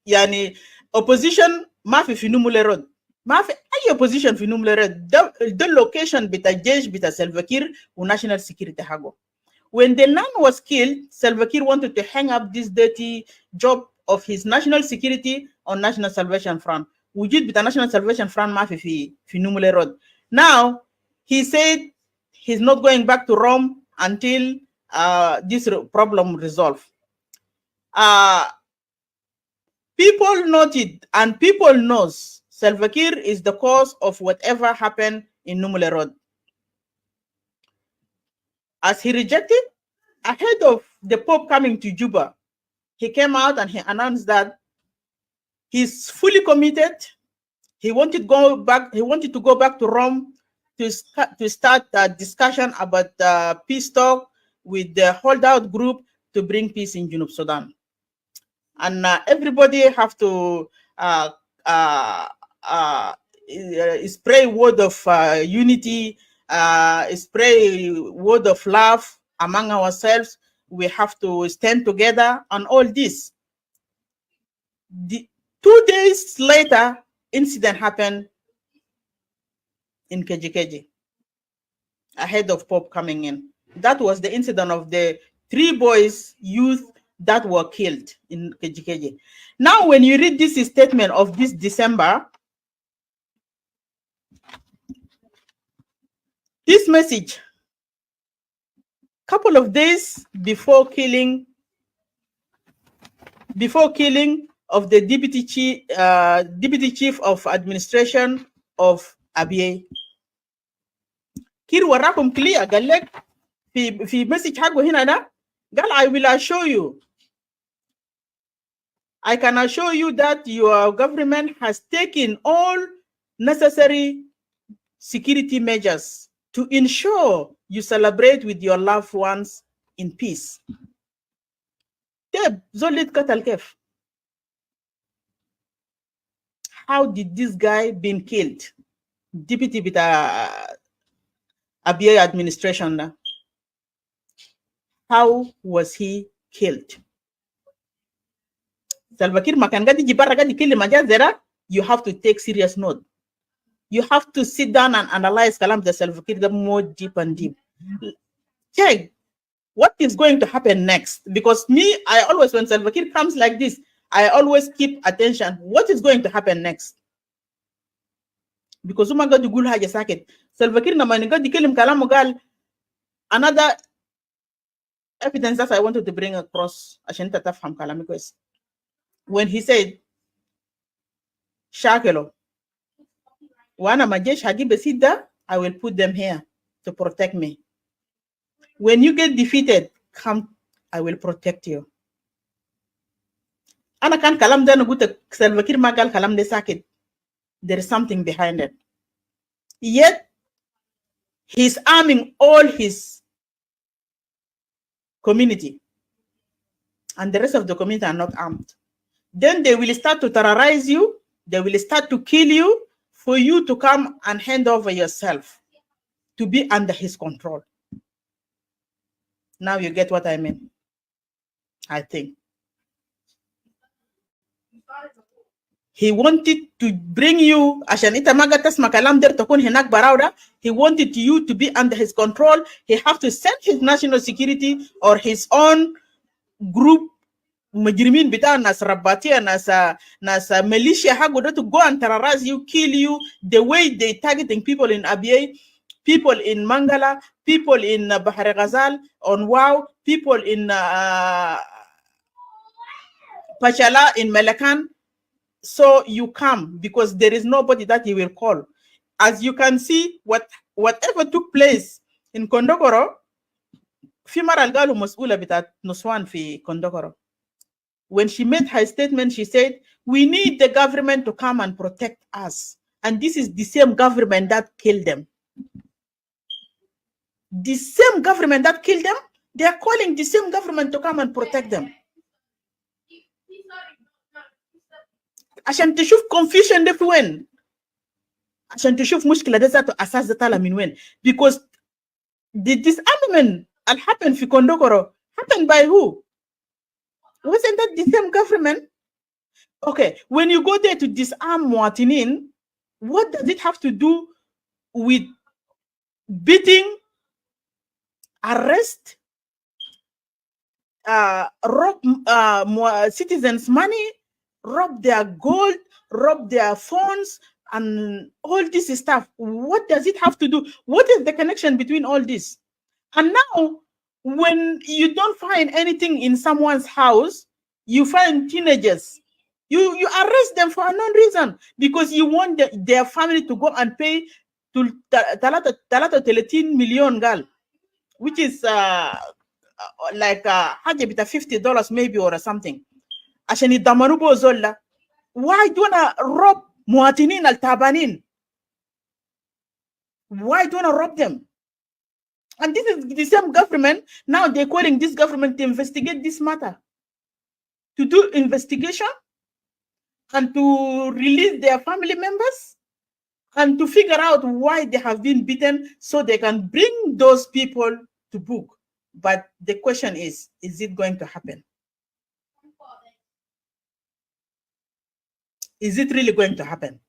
yani opposition ma fi Numule Road. Ma fi ay opposition fi Numule Road. The location bita jesh bita Salva Kiir u national security hago. When the man was killed, Salva Kiir wanted to hang up this dirty job of his national security on National Salvation Front. Wujud bita National Salvation Front ma fi Numule Road. Now, he said he's not going back to Rome until this problem resolved. People noted and people knows Salva Kiir is the cause of whatever happened in Numule Road. As he rejected, ahead of the Pope coming to Juba, he came out and he announced that he's fully committed. He wanted to go back to Rome to start a discussion about peace talk with the holdout group to bring peace in Junub Sudan. And everybody have to spray word of unity, spray word of love among ourselves. We have to stand together on all this. 2 days later, incident happened in KGKG ahead of Pope coming in. That was the incident of the 3 boys, youth that were killed in KGKG. Now, when you read this statement of this December, this message, couple of days before killing of the deputy chief of administration of Abyei. Kiir warakum clear قال لك في message حقه هنا ده قال I will assure you, I can assure you that your government has taken all necessary security measures to ensure you celebrate with your loved ones in peace. How did this guy been killed? Deputy with Abyei administration. How was he killed? Salva Kiir makan gadi jibara gadi kill majazera. You have to take serious note. You have to sit down and analyze kalam the Salva Kiir more deep and deep. Check what is going to happen next? Because me, I always, when Salva Kiir comes like this, I always keep attention. What is going to happen next? Because Uma God Gul Haja Sakit. Salva Kiir Namani God Dikelim Kalamugal. Another evidence that I wanted to bring across Ashenta Tafham Kalamiko is when he said, Shakelo, Wana Majesh Hagibe Sida, I will put them here to protect me. When you get defeated, come, I will protect you. Ana kan kalam da nuguta Salva Kiir magal kalam de sakit. There is something behind it. Yet, he's arming all his community. And the rest of the community are not armed. Then they will start to terrorize you. They will start to kill you for you to come and hand over yourself to be under his control. Now you get what I mean, I think. He wanted to bring you, he wanted you to be under his control. He have to send his national security or his own group, Mujrimin bita nas Rabatia, nasa militia hagoda to go and terrorize you, kill you, the way they targeting people in Abyei, people in Mangala, people in Bahar Ghazal, on Wow, people in Pachala, in Melakan. So you come because there is nobody that you will call. As you can see, whatever took place in Kondokoro, Fimar Algalu Masula bitat Nuswan fi Kondokoro. When she made her statement, she said, we need the government to come and protect us. And this is the same government that killed them. The same government that killed them, they are calling the same government to come and protect them. عشان تشوف confusion ده في وين عشان تشوف مشكلة ده ذاته أساس ده طالع من وين because the disarmament that happened في Kondokoro happened by who? Wasn't that the same government? Okay, when you go there to disarm Muatinin, what does it have to do with beating, arrest, rob citizens' money, rob their gold, rob their phones, and all this stuff? What does it have to do? What is the connection between all this? And now, when you don't find anything in someone's house, you find teenagers. You arrest them for unknown reason because you want their family to go and pay to 13 million gal, which is like $50 maybe or something. عشان يدمروا بو زولا. Why do you wanna rob مواطنين التعبانين? Why do you wanna rob them? And this is the same government. Now they're calling this government to investigate this matter, to do investigation, and to release their family members, and to figure out why they have been beaten, so they can bring those people to book. But the question is it going to happen? Is it really going to happen?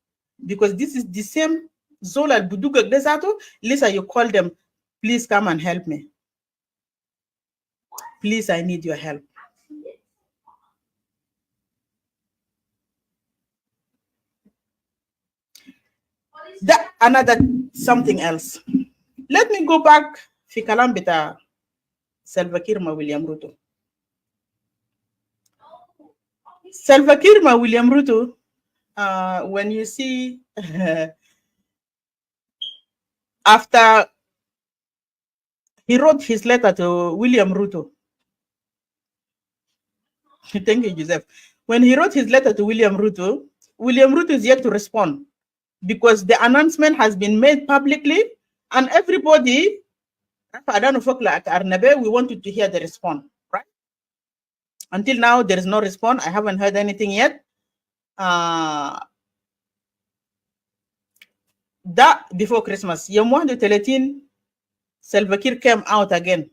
Because this is the same Zola Buduga Desato. Lisa, you call them, please come and help me. Please, I need your help. That another something else. Let me go back fi kalam bita Salva Kiir ma William Ruto. Salva Kiir ma William Ruto, when you see after he wrote his letter to William Ruto. Thank you, Joseph. When he wrote his letter to William Ruto is yet to respond because the announcement has been made publicly and everybody, I don't know, like Arnabe, we wanted to hear the response, right? Until now, there is no response. I haven't heard anything yet. That before Christmas, Yom 13, Salva Kiir came out again.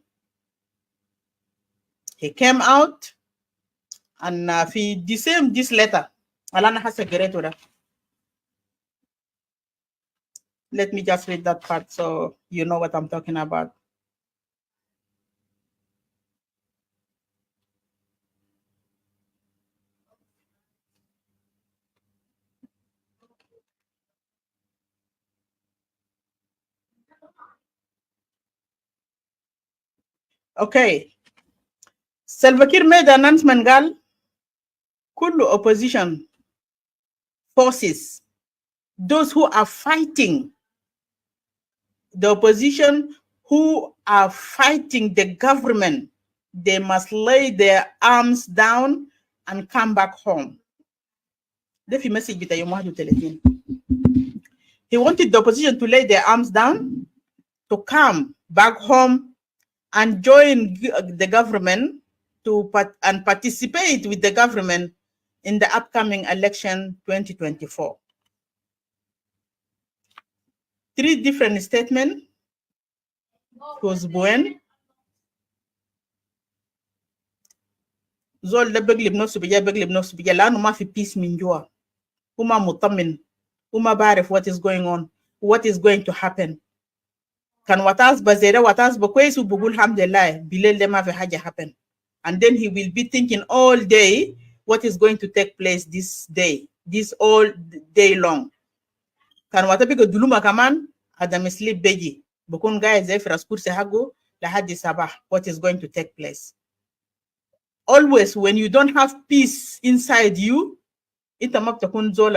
He came out and the same this letter. Alana has a great order. Let me just read that part so you know what I'm talking about. Okay. Salva Kiir made an announcement قال كل opposition forces, those who are fighting, the opposition who are fighting the government, they must lay their arms down and come back home. ده في message بتاع يوم 31. He wanted the opposition to lay their arms down, to come back home and join the government and participate with the government in the upcoming election 2024. 3 different statements was Buen. Zol da beglib nafsu bija lanu ma fi peace min jua. Uma mutamin. Uma barif what is going on, what is going to happen. Kan watas bazera watas bakwesu bugul hamdulillah bilel ma fi haja happen. And then he will be thinking all day what is going to take place this day, this all day long. Kan watapigo duluma kaman adam sleep beji. Bukun guys if raskurse hago la hadi sabah what is going to take place. Always when you don't have peace inside you, انت ما بتكون زول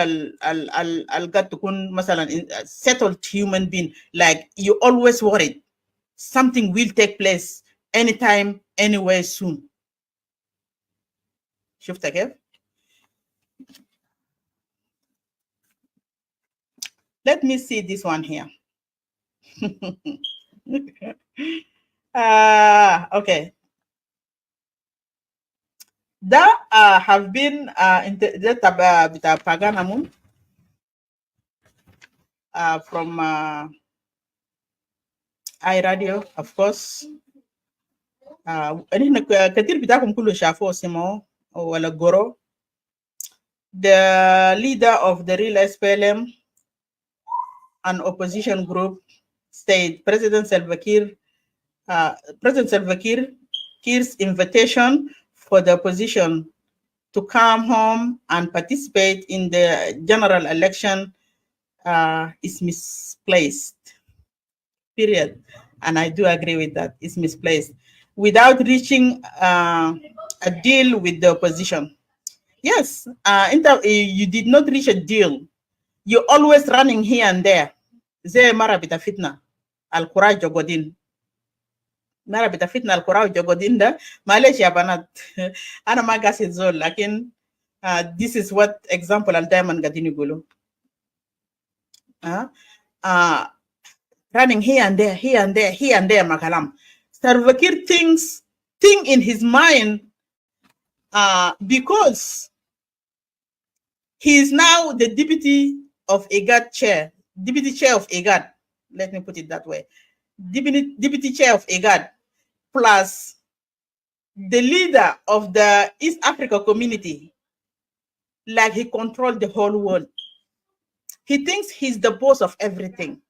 قد تكون مثلا settled human being, like you always worried something will take place anytime anywhere soon. شفت كيف؟ Let me see this one here. Okay. That have been bita Paganamum from iRadio, of course. Katir bitakum kulu shafo simo wala goro. The leader of the real SPLM, an opposition group, said President Salva Kiir's invitation for the opposition to come home and participate in the general election is misplaced. Period. And I do agree with that. It's misplaced. Without reaching a deal with the opposition. Yes, you did not reach a deal. You're always running here and there. Zay mara bita fitna. Al-Qura jogodin. Mara bita fitna al-Qura jogodin da. Malaysia banat. Ana magasi zol. Lakin, this is what example al-Diamond gadini gulu. Running here and there, here and there, here and there, makalam. Salva Kiir think in his mind, because he is now the deputy of IGAD chair, deputy chair of IGAD. Let me put it that way. Deputy chair of IGAD, plus the leader of the East Africa community, like he controlled the whole world. He thinks he's the boss of everything.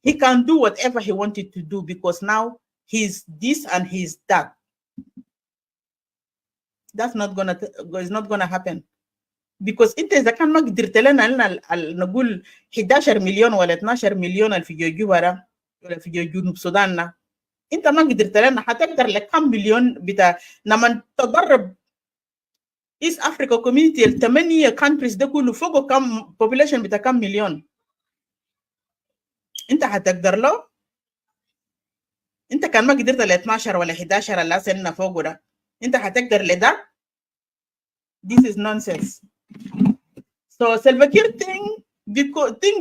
He can do whatever he wanted to do because now he's this and he's that. That's not gonna happen. Because انت اذا كان ما قدرت لنا نقول 11 مليون ولا 12 مليون اللي في جوجوبرا ولا في جنوب السودان، انت ما قدرت لنا حتقدر لك كم مليون بتاع لما تضرب East Africa community ال 8 countries ده كله فوقه كم population بتاع كم مليون، انت حتقدر له؟ انت كان ما قدرت ل 12 ولا 11 اللي سننا فوقه ده، انت حتقدر لده؟ This is nonsense. So Salva Kiir think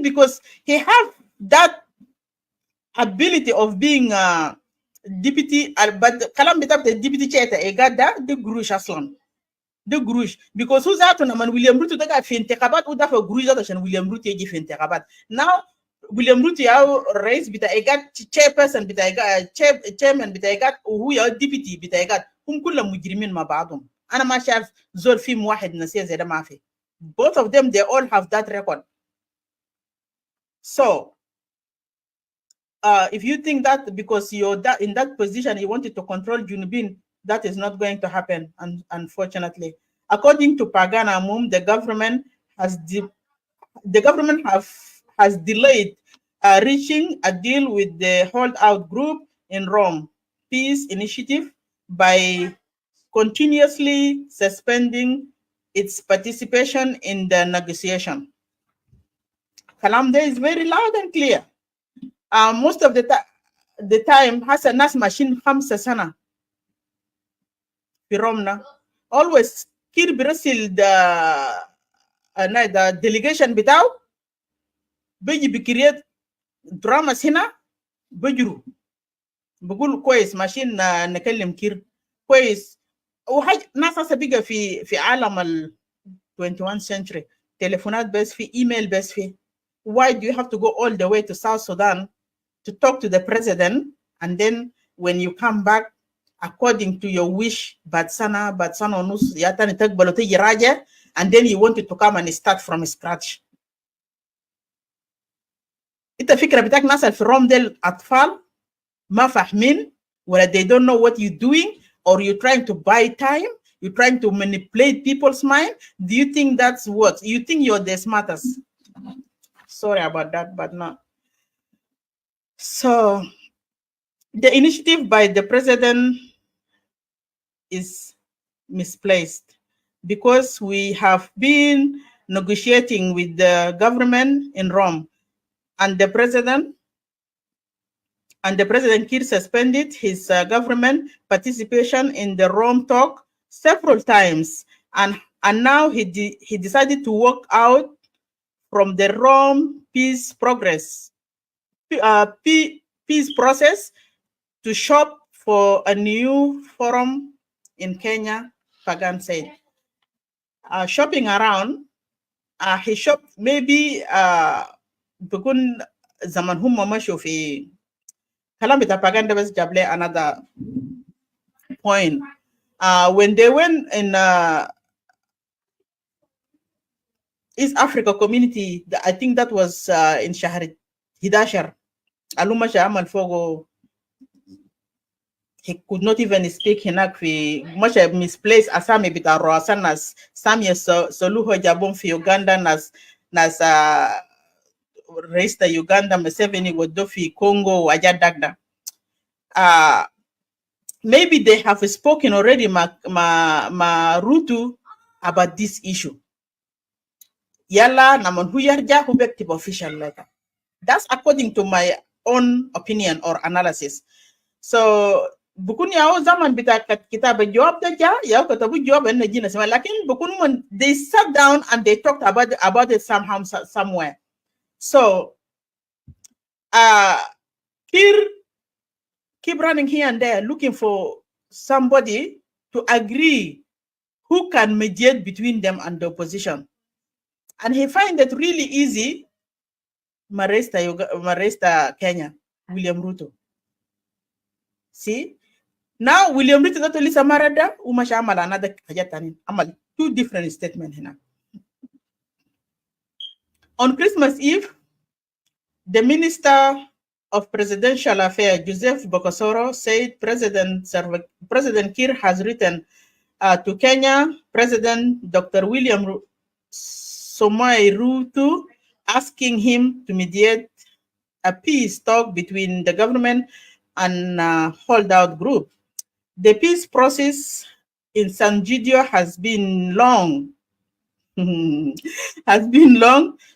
because he have that ability of being deputy, but kalam bitab the deputy chair ta egada the grush aslan, the grush because who's that on man William Ruto daga fi intikabat u dafa grush that shan William Ruto yeji fi intikabat. Now William Ruto ya raise bita egad chairperson bita egad chairman bita egad who ya deputy bita egad hum kulla mujrimin ma ba'dhum. أنا ما شايف زول فيهم واحد نسيه زي ده ما في. Both of them, they all have that record. So, if you think that because you're in that position, you wanted to control Junubin, that is not going to happen, unfortunately. According to Pagana Mum, the government has delayed reaching a deal with the holdout group in Rome peace initiative by continuously suspending its participation in the negotiation. Kalam there is very loud and clear. Most of the time, has a nas machine خمسة سنة في رومنا. Always كير برسل the delegation بتاعه بيجي بكريات dramas هنا بجروا بقول كويس ماشيين نكلم كير كويس. وحاجة ناس هسه بقى في عالم ال 21st century تليفونات بس في ايميل بس في. Why do you have to go all the way to South Sudan to talk to the president, and then when you come back according to your wish batsana onus yatani takbalo raja, and then you wanted to come and start from scratch. Ita fikra bitak nasal fi rom del atfal ma fahmin, whether they don't know what you're doing, or you're trying to buy time, you're trying to manipulate people's mind. Do you think that's what? You think you're the smartest? Sorry about that, but no. So the initiative by the president is misplaced because we have been negotiating with the government in Rome, and the president Kiir suspended his government participation in the Rome talk several times, and now he decided to walk out from the Rome peace process to shop for a new forum in Kenya. Pagan said, shopping around, he shopped maybe بكون زمان هم مشوا في كلام بتاع Pagan بس جاب لي another point. When they went in East Africa community, I think that was in شهر 11. Aluma Shamal Fogo, he could not even speak هناك في much misplaced asami bita roasan nas Samia Soluhu Jabon fi Uganda nas raised the Uganda Museveni wodo fi Congo wajadagda. Maybe they have spoken already ma Rutu about this issue. Yala namon huyarja hubektive official letter. That's according to my own opinion or analysis. So bukun yao zaman bita kita berjawab daja yao katabu jawab en najina sama. Lakin bukun when they sat down and they talked about it somehow somewhere. So keep running here and there looking for somebody to agree who can mediate between them and the opposition. And he find it really easy. Maresta Kenya, William Ruto. See? Now William Ruto not only Samarada, Umasha Amal another Kajatanin. Amal, two different statements here. On Christmas Eve, the Minister of Presidential Affairs, Joseph Bokosoro, said President Kiir has written to Kenya President Dr. William Samoei Ruto, asking him to mediate a peace talk between the government and holdout group. The peace process in San Gidio has been long.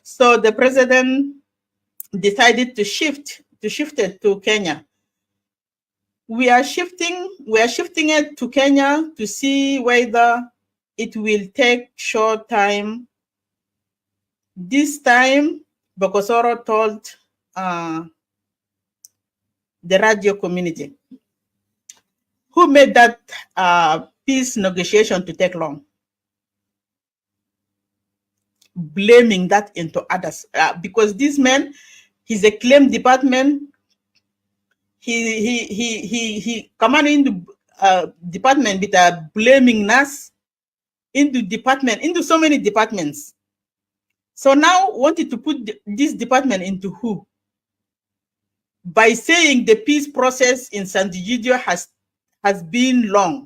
So the president decided to shift it to Kenya. We are shifting it to Kenya to see whether it will take short time. This time, Bokosoro told the radio community, who made that peace negotiation to take long, blaming that into others, because this man, he's a claim department. He commanding the department with blaming us into so many departments. So now wanted to put this department into who? By saying the peace process in San Gidio has been long.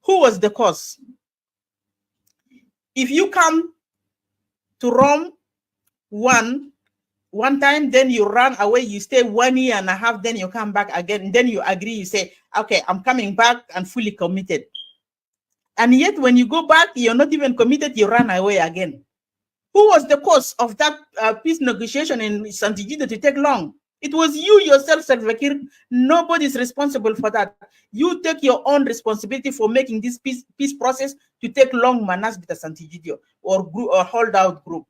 Who was the cause? If you come to Rome 1, one time, then you run away, you stay 1 year and a half, then you come back again, and then you agree, you say, okay, I'm coming back and fully committed. And yet when you go back, you're not even committed, you run away again. Who was the cause of that peace negotiation in Sant'Egidio to take long? It was you yourself, Salva Kiir. Nobody's responsible for that. You take your own responsibility for making this peace process to take long, Manas Bita Sant'Egidio or holdout group.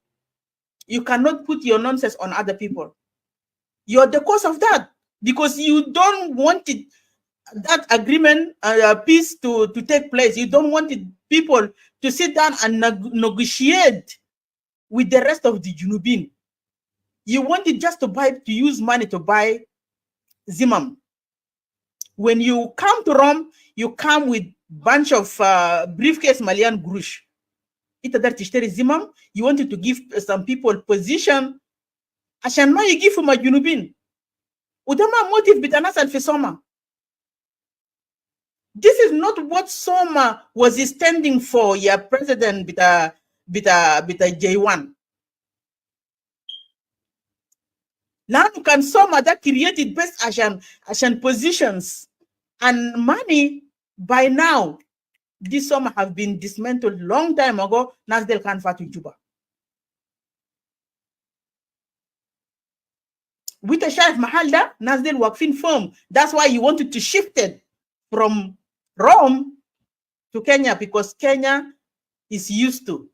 You cannot put your nonsense on other people. You're the cause of that because you don't want it, that agreement, peace to take place. You don't want people to sit down and negotiate with the rest of the Junubin. You wanted just to use money to buy Zimam. When you come to Rome, you come with bunch of briefcase Malian Grush. Zimam, you wanted to give some people position. Ashan ma you give for my Junubin. Udama motive bitanasal fi Soma. This is not what Soma was standing for, your president bita J1. Now you can Soma that created best Ashan positions and money. By now, this Soma have been dismantled long time ago. Nasdel can fatu Juba. With a Shaif Mahalda, Nasdel Wakfin firm. That's why you wanted to shift it from Rome to Kenya, because Kenya is used to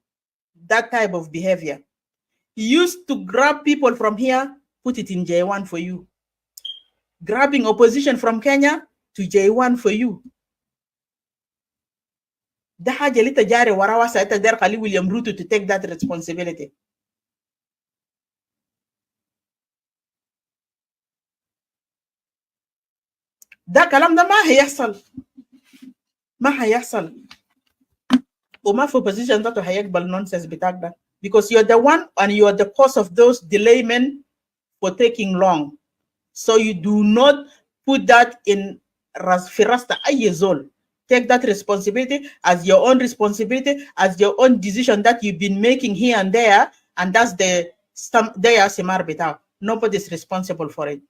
that type of behavior. He used to grab people from here, put it in J1 for you. Grabbing opposition from Kenya to J1 for you. The Hajalita Jare Warawasa there Kali William Ruto to take that responsibility. Da kalam da ma hayasal. Uma for position that to hayakbal nonsense bitagda. Because you're the one and you're the cause of those delayment for taking long. So you do not put that in Firasta Ayezol. Take that responsibility as your own responsibility, as your own decision that you've been making here and there, and that's the there Simar Bita. Nobody's responsible for it.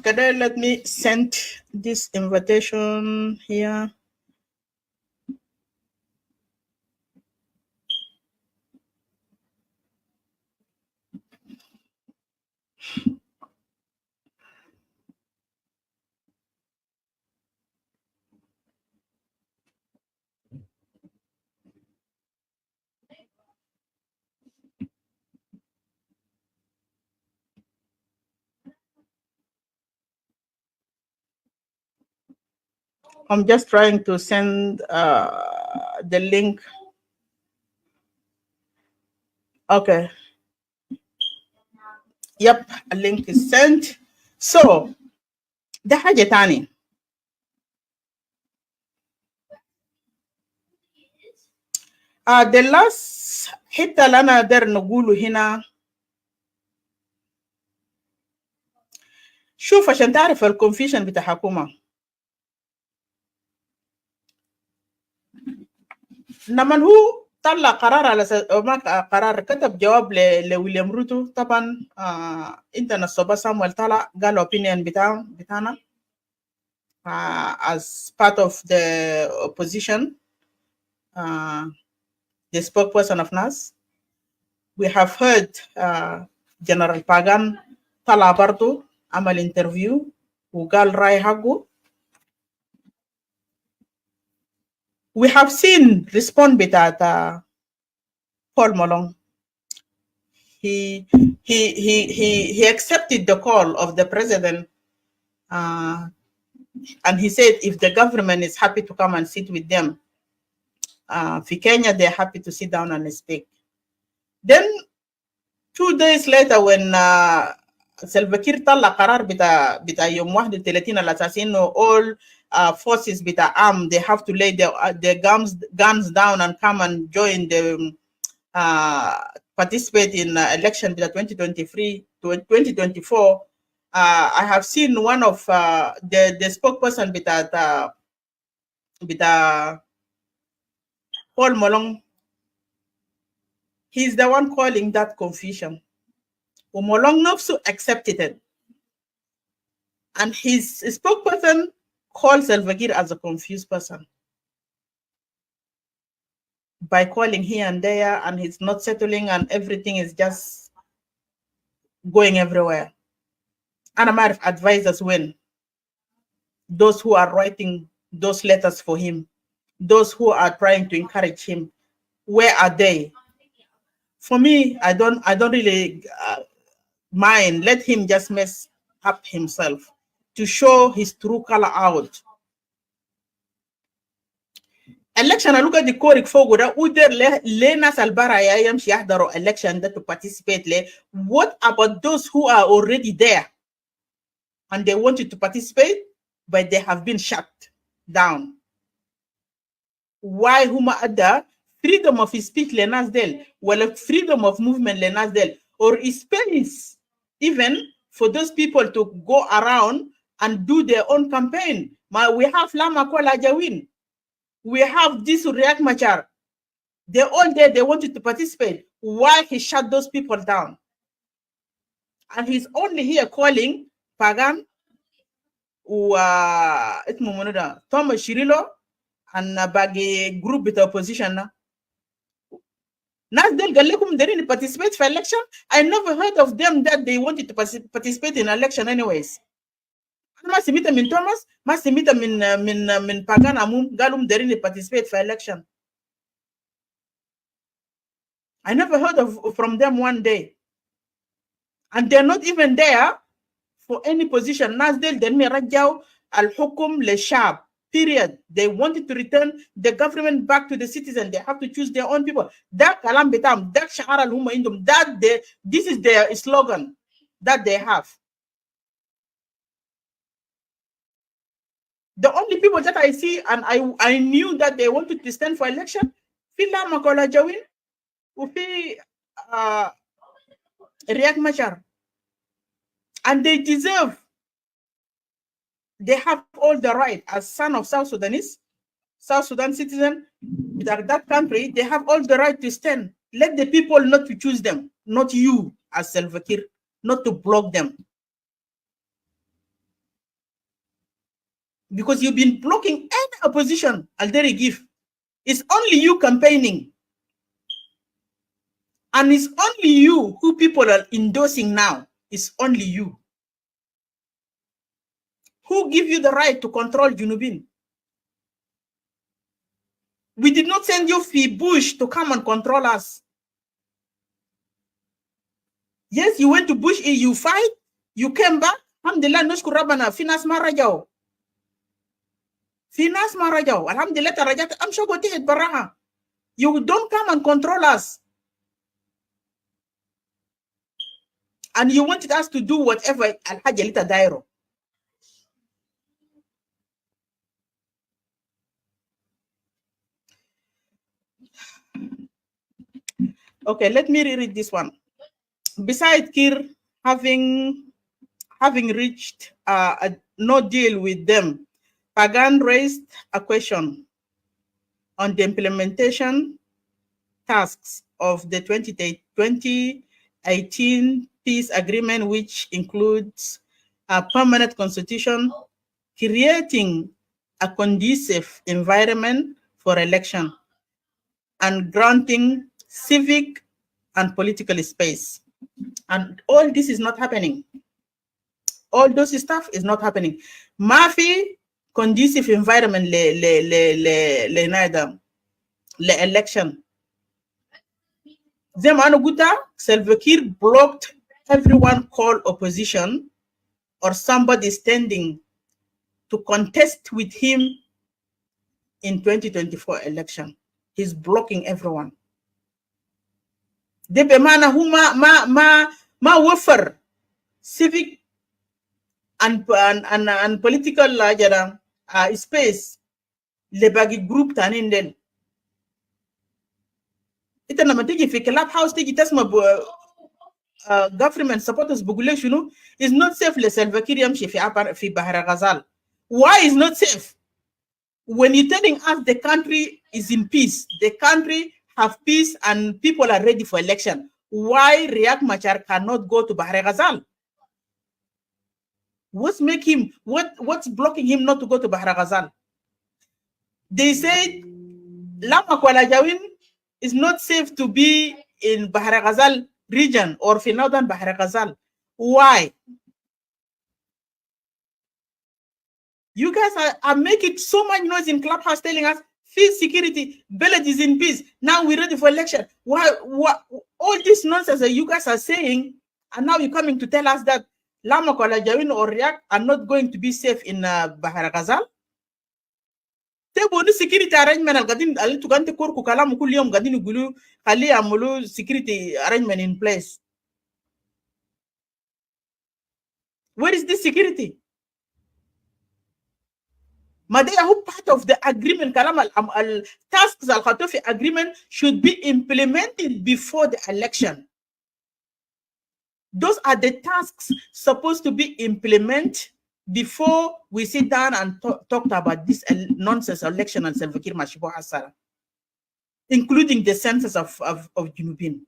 Let me send this invitation here. I'm just trying to send the link. Okay. Yep, a link is sent. So, the Hajatani. The last hitta lana der nugulu hina. شوف عشان تعرف الكونفيشن بتاع حكومة. لما هو طلع قرار على قرار كتب جواب لويليام روتو طبعا انت نصبا سامويل طلع قال opinion بتاعنا as part of the opposition, the spokesperson of NAS. We have heard General Pagan طلع برضو عمل interview وقال رأي حقه. We have seen respond بتاعت Paul Malong. He accepted the call of the president, and he said if the government is happy to come and sit with them, for Kenya they're happy to sit down and speak. Then 2 days later, when Salva Kiir طلع قرار بتاع يوم 31 على أساس إنه all forces بتاع arm they have to lay their guns down and come and join the participate in election بتاع 2023 to 2024. I have seen one of the spokesperson with Paul Molong. He's the one calling that confusion. Molong Nopsu accepted it. And his spokesperson calls Salva Kiir as a confused person by calling here and there, and he's not settling, and everything is just going everywhere. And I might have advised us when those who are writing those letters for him, those who are trying to encourage him, where are they? For me, I don't really mind. Let him just mess up himself to show his true color out. Election, I look at the Korik Fogoda, Uder Lena Salbara Yam Shiahdaro election that to participate. What about those who are already there and they wanted to participate, but they have been shut down? Why Huma Ada freedom of speech Lenas Del, well, freedom of movement Lenas Del, or space even for those people to go around and do their own campaign? We have Lama Kuala Jawin. We have this Riek Machar. They're all there. They wanted to participate. Why he shut those people down? And he's only here calling Pagan, Thomas Shirilo, and Bagi group with the opposition. Nasdel Galekum didn't participate for election. I never heard of them that they wanted to participate in election anyways. Masimita min Thomas, Masimita min Pagan Amum Galum didn't participate for election. I never heard from them one day. And they're not even there for any position. Nasdel Denmi Rajau Al Hukum Le Shab. Period. They wanted to return the government back to the citizen. They have to choose their own people. That Kalam Betam, that Shahar Al Huma Indum, this is their slogan that they have. The only people that I see, and I knew that they wanted to stand for election, Fila Makola Jawin, Ufi Riek Machar. And they deserve, they have all the right as son of South Sudanese, South Sudan citizen, that country, they have all the right to stand. Let the people not to choose them, not you as Salva Kiir, not to block them. Because you've been blocking any opposition, Alderi Gif. It's only you campaigning. And it's only you who people are endorsing now. It's only you. Who give you the right to control Junubin? We did not send you Fi Bush to come and control us. Yes, you went to Bush, you fight, you came back. Alhamdulillah, Nushkur Rabbana, Finas Marajao. Finas Marajao. Alhamdulillah, Tarajat, I'm sure what it Baraha. You don't come and control us. And you wanted us to do whatever Al-Hajalita Dairo. Okay, let me reread this one. Besides Kiir having reached a no deal with them, Pagan raised a question on the implementation tasks of the 2018 peace agreement, which includes a permanent constitution, creating a conducive environment for election, and granting civic and political space. And all this is not happening. All those stuff is not happening. Mafi conducive environment le election. Zemano Guta, Salva Kiir blocked everyone called opposition or somebody standing to contest with him in 2024 election. He's blocking everyone. De bemana huma ma wafar civic and political space le bagi group tanin den. Ita na matigi fi club house tigi tasma government supporters بيقولوا شنو is not safe لسلفا كير يمشي في بحر غزال. Why is not safe? When you're telling us the country is in peace, the country have peace and people are ready for election, why Riek Machar cannot go to Bahr Ghazal? What's blocking him not to go to Bahr Ghazal? They said Lama Kuala Jawin is not safe to be in Bahr Ghazal region or in northern Bahr Ghazal. Why? You guys are making so much noise in Clubhouse telling us peace, security, Beled is in peace. Now we're ready for election. Why all this nonsense that you guys are saying, and now you're coming to tell us that Lama Kuala Jawin or Riek are not going to be safe in Bahr Ghazal? تبغوا security arrangement القاعدين اللي انتوا قاعدين تكوركوا كلام كل يوم قاعدين يقولوا خليه يعملوا security arrangement in place. Where is this security? ما ده هو part of the agreement. كلام tasks الخطوة في agreement should be implemented before the election. Those are the tasks supposed to be implemented before we sit down and talk about this nonsense election and Salva Kiir Mashibo Asara, including the census of Junubin.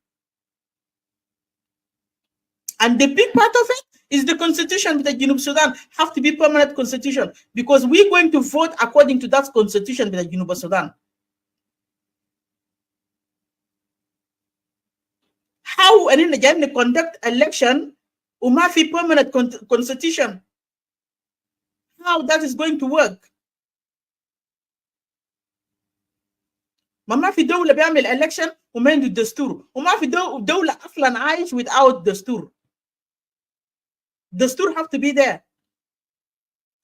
And the big part of it is the constitution with the Junub Sudan have to be permanent constitution, because we're going to vote according to that constitution with the Junub Sudan. How and in the conduct election umafi permanent constitution? How that is going to work? ما في دولة بيعمل election وما عنده دستور، وما في دولة أصلاً عايش without دستور. دستور have to be there.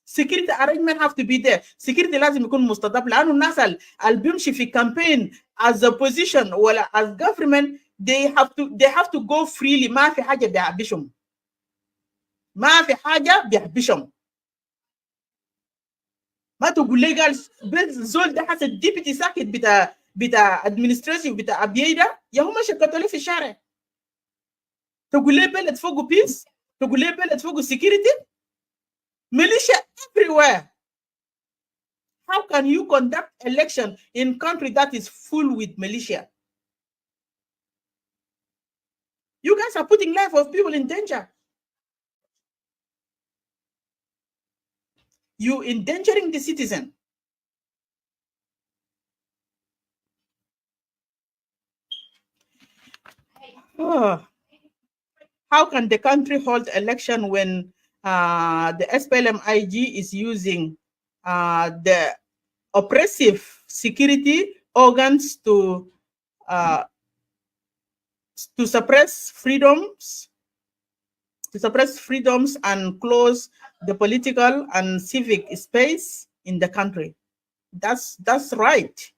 Security arrangement have to be there. Security لازم يكون مستضاف، لأنه الناس اللي بيمشي في campaign as opposition ولا as government they have to go freely. ما في حاجة بيحبشهم. ما في حاجة بيحبشهم. ما تقول لي قال زول ده حسب الديبيتي ساكت بتاع ادمنستريشن بتاع ابيدا يا هم شكتوا لي في الشارع. تقول لي بلد فوقه بيس، تقول لي بلد فوقه سكيورتي، militia everywhere. How can you conduct election in country that is full with militia? You guys are putting life of people in danger. You endangering the citizen. Oh. How can the country hold election when the SPLM-IG is using the oppressive security organs to suppress freedoms, and close the political and civic space in the country? That's right.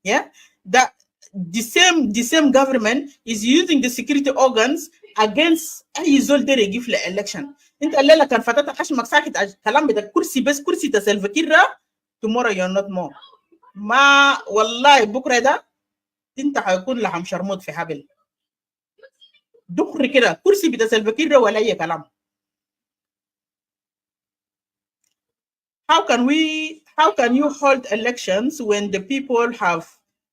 Yeah, that the same government is using the security organs against اي زول داير يجي في election. انت الليله كان فتاتك خشمك ساكت كلام بدك كرسي بس كرسي تسلف كيرا tomorrow you're not more. ما والله بكره ده انت حيكون لحم شرموط في حبل دخري كده كرسي بتسلف كيرا ولا اي كلام. How can you hold elections when the people have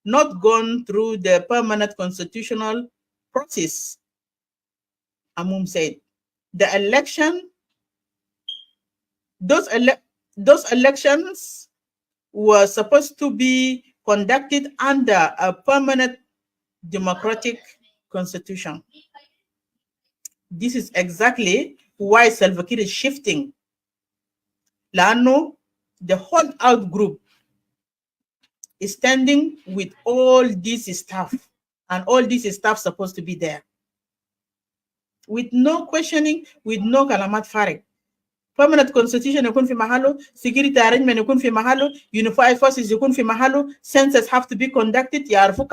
not gone through the permanent constitutional process? Amum said the election, those elections were supposed to be conducted under a permanent democratic constitution. This is exactly why Salva Kiir is shifting. Lano, the holdout group, is standing with all this stuff, and all this stuff supposed to be there. With no questioning, with no kalamat farik. Permanent constitution يكون في محله, security arrangement يكون في محله, unified forces يكون في محله, census have to be conducted, يعرفوا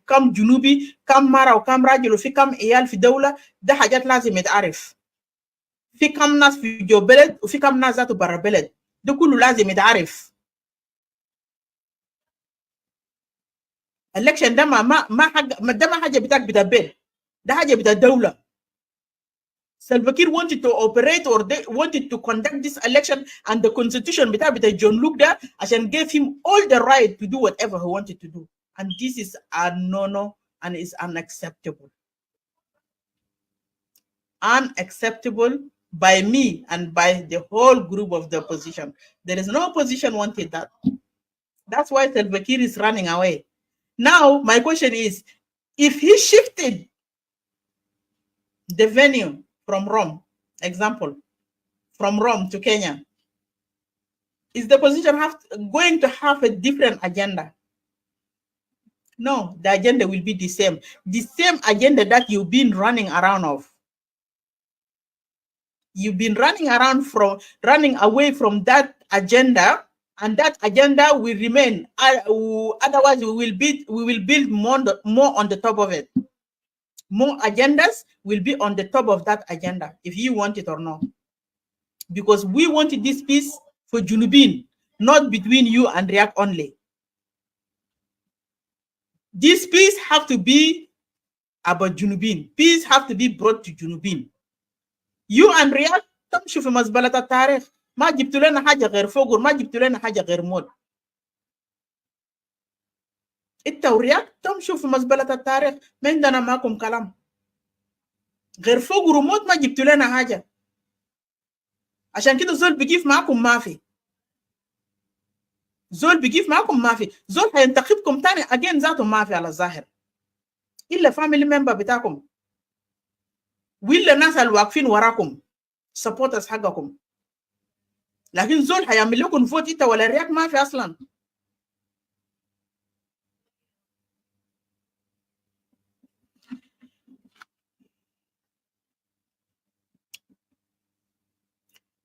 كم جنوبي, كم مرة وكم راجل وفي كم عيال في دولة, ده حاجات لازم يتعرف. في كم ناس في جو بلد وفي كم ناس ذاته برا بلد, ده كله لازم يتعرف. election ده ما حاجة بتاعك بتاع بلد, ده حاجة بتاع دولة. Salva Kiir wanted to operate or they wanted to conduct this election, and the constitution bita John Lugda and gave him all the right to do whatever he wanted to do. And this is a no-no and is unacceptable. Unacceptable by me and by the whole group of the opposition. There is no opposition wanted that. That's why Salva Kiir is running away. Now, my question is, if he shifted the venue from Rome, example, from Rome to Kenya, is the opposition going to have a different agenda? No, the agenda will be the same agenda that you've been running around of. You've been running away from that agenda, and that agenda will remain. Otherwise, we will build more on the top of it. More agendas will be on the top of that agenda, if you want it or not. Because we wanted this peace for Junubin, not between you and Riek only. This peace have to be about Junubin. Peace have to be brought to Junubin. You and Riek تمشوا في مزبلة التاريخ. ما جبتوا لنا حاجة غير فوق، ما جبتوا لنا حاجة غير موت. انت ورياك تمشوا في مزبلة التاريخ، ما عندنا معكم كلام. غير فوق وموت ما جبتوا لنا حاجة. عشان كده زول بيجيف معكم ما في. زول بيجيف معكم ما في. زول هينتخبكم تاني again ذاته ما في على الظاهر. إلا family member بتاعكم. وإلا الناس الواقفين وراكم. supporters حقكم. لكن زول هيعمل لكم فوت انت ولا رياك ما في اصلا.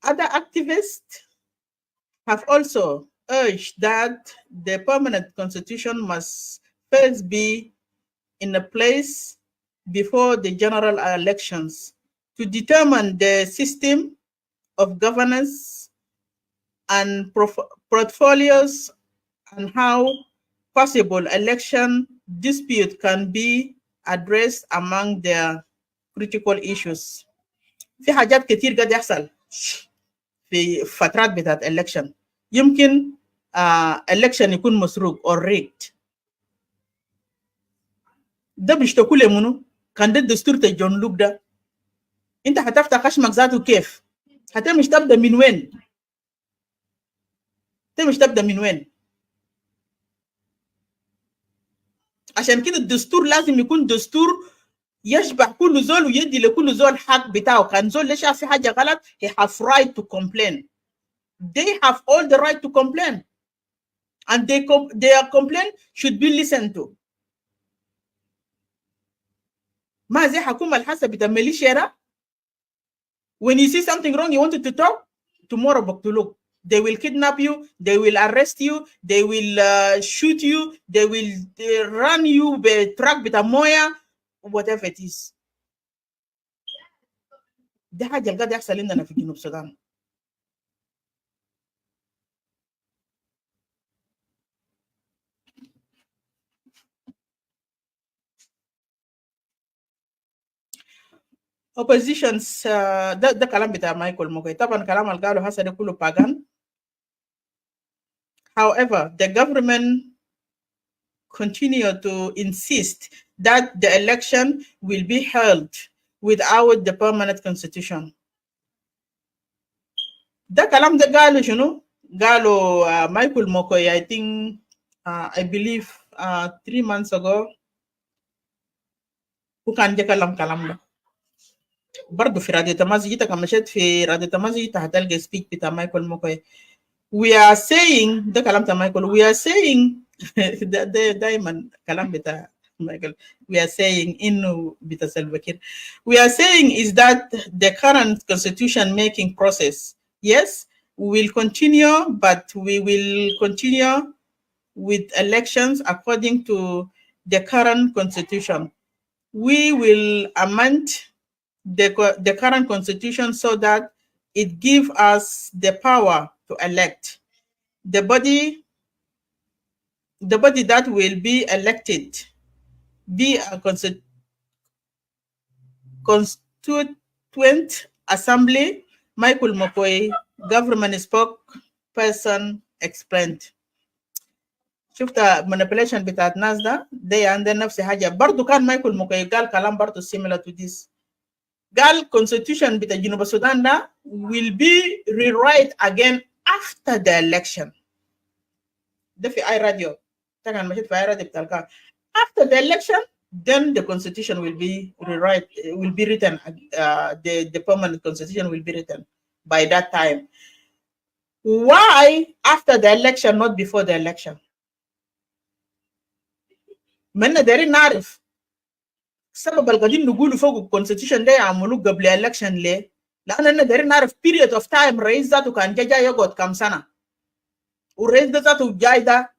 Other activists have also urged that the permanent constitution must first be in a place before the general elections to determine the system of governance and portfolios and how possible election dispute can be addressed among their critical issues. في حاجات كتير قد يحصل في فترات بتاعت election. يمكن election يكون مسروق or rigged. ده بيشتكوا لي منو؟ كان ده الدستور بتاع جون لوك ده. انت هتفتح خشمك ذاته كيف؟ هتمش تبدا من وين؟ مش تبدا من وين؟ عشان كده الدستور لازم يكون دستور يشبه كل زول ويدي لكل زول حق بتاعه. كان زول ليش في حاجه غلط he have right to complain. They have all the right to complain, and their complaint should be listened to. ما زي حكومه الحسب بتاع ميليشيا. When you see something wrong, you wanted to talk, tomorrow بقتلوك. They will kidnap you, they will arrest you, they will shoot you, they will run you بتراك بتاع مويه, whatever it is. ده حاجة اللي قاعد يحصل عندنا في جنوب السودان. oppositions ده كلام بتاع مايكل موكي. طبعا كلام اللي قاله هسه ده كله باغان. However, the government continue to insist that the election will be held without the permanent constitution. ده كلام ده قاله شنو؟ قاله مايكل موكي. I think I believe 3 months ago وكان جا كلام ده برضه في راديو تمازي. جيت كما مشيت في راديو تمازي هتلقى سبيك بتاع مايكل موكي. We are saying ده كلام بتاع مايكل. We are saying دايما كلام بتاع مايكل. We are saying إنه بتاع سلفا كير. We are saying is that the current constitution making process, yes, we will continue, but we will continue with elections according to the current constitution. We will amend the current constitution so that it gives us the power to elect. The body that will be elected be a constituted 20th Assembly, Michael Mokoi, government spokesperson, explained. شفت manipulation بتاعت ناس ده عندنا نفس حاجة برضو. كان مايكل موكاي قال كلام برضو similar to this. قال constitution بتاع جنوب السودان ده will be rewrite again after the election. ده في اي راديو. كان مشيت في اي راديو بتاع الكار. After the election, then the constitution will be written. The permanent constitution will be written by that time. Why after the election, not before the election? من دارين نعرف السبب القديم نقوله فوق الconstitution ده يعملوه قبل election ليه؟ لأننا دارين نعرف period of time رئيس ذاته كان جاي يقعد كم سنة. والرئيس ذاته جاي ده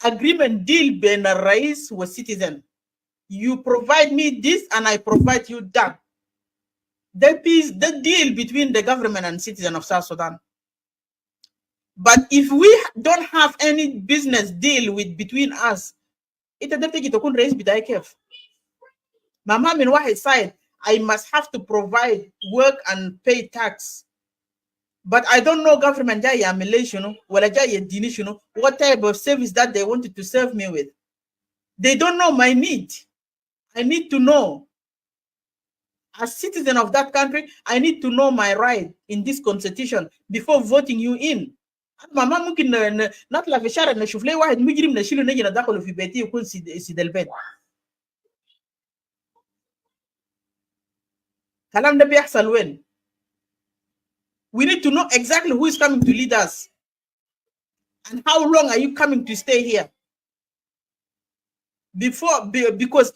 agreement deal بين الرئيس والcitizen. You provide me this and I provide you that. The deal between the government and citizen of South Sudan. But if we don't have any business deal between us, انت ده بتيجي تكون رئيس بتاعي كيف؟ ماما من واحد side I must have to provide work and pay tax. But I don't know government جاي يعمل لي شنو ولا جاي يديني شنو. What type of service that they wanted to serve me with? They don't know my need. I need to know. As citizen of that country, I need to know my right in this constitution before voting you in. ماما ممكن نطلع في الشارع نشوف لي واحد مجرم نشيله نجي ندخله في بيتي يكون سيد البيت. الكلام ده بيحصل وين؟ We need to know exactly who is coming to lead us and how long are you coming to stay here. Because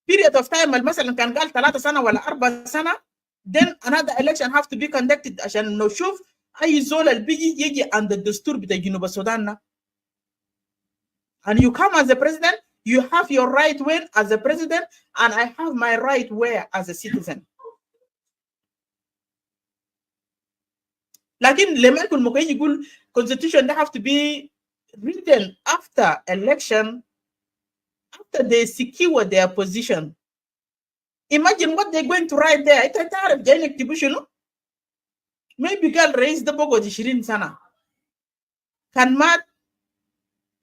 period of time مثلا كان قال 3 سنة ولا 4 سنة, then another election have to be conducted عشان نشوف أي زول اللي بيجي يجي عند الدستور بتاع جنوب السودان. And you come as a president, you have your right win as a president, and I have my right where as a citizen. لكن لما يكون ممكن يقول constitution they have to be written after election, after they secure their position. Imagine what they're going to write there. انت تعرف جاي يكتبوا شنو؟ Maybe قال رئيس ده بقعد 20 سنة. كان مات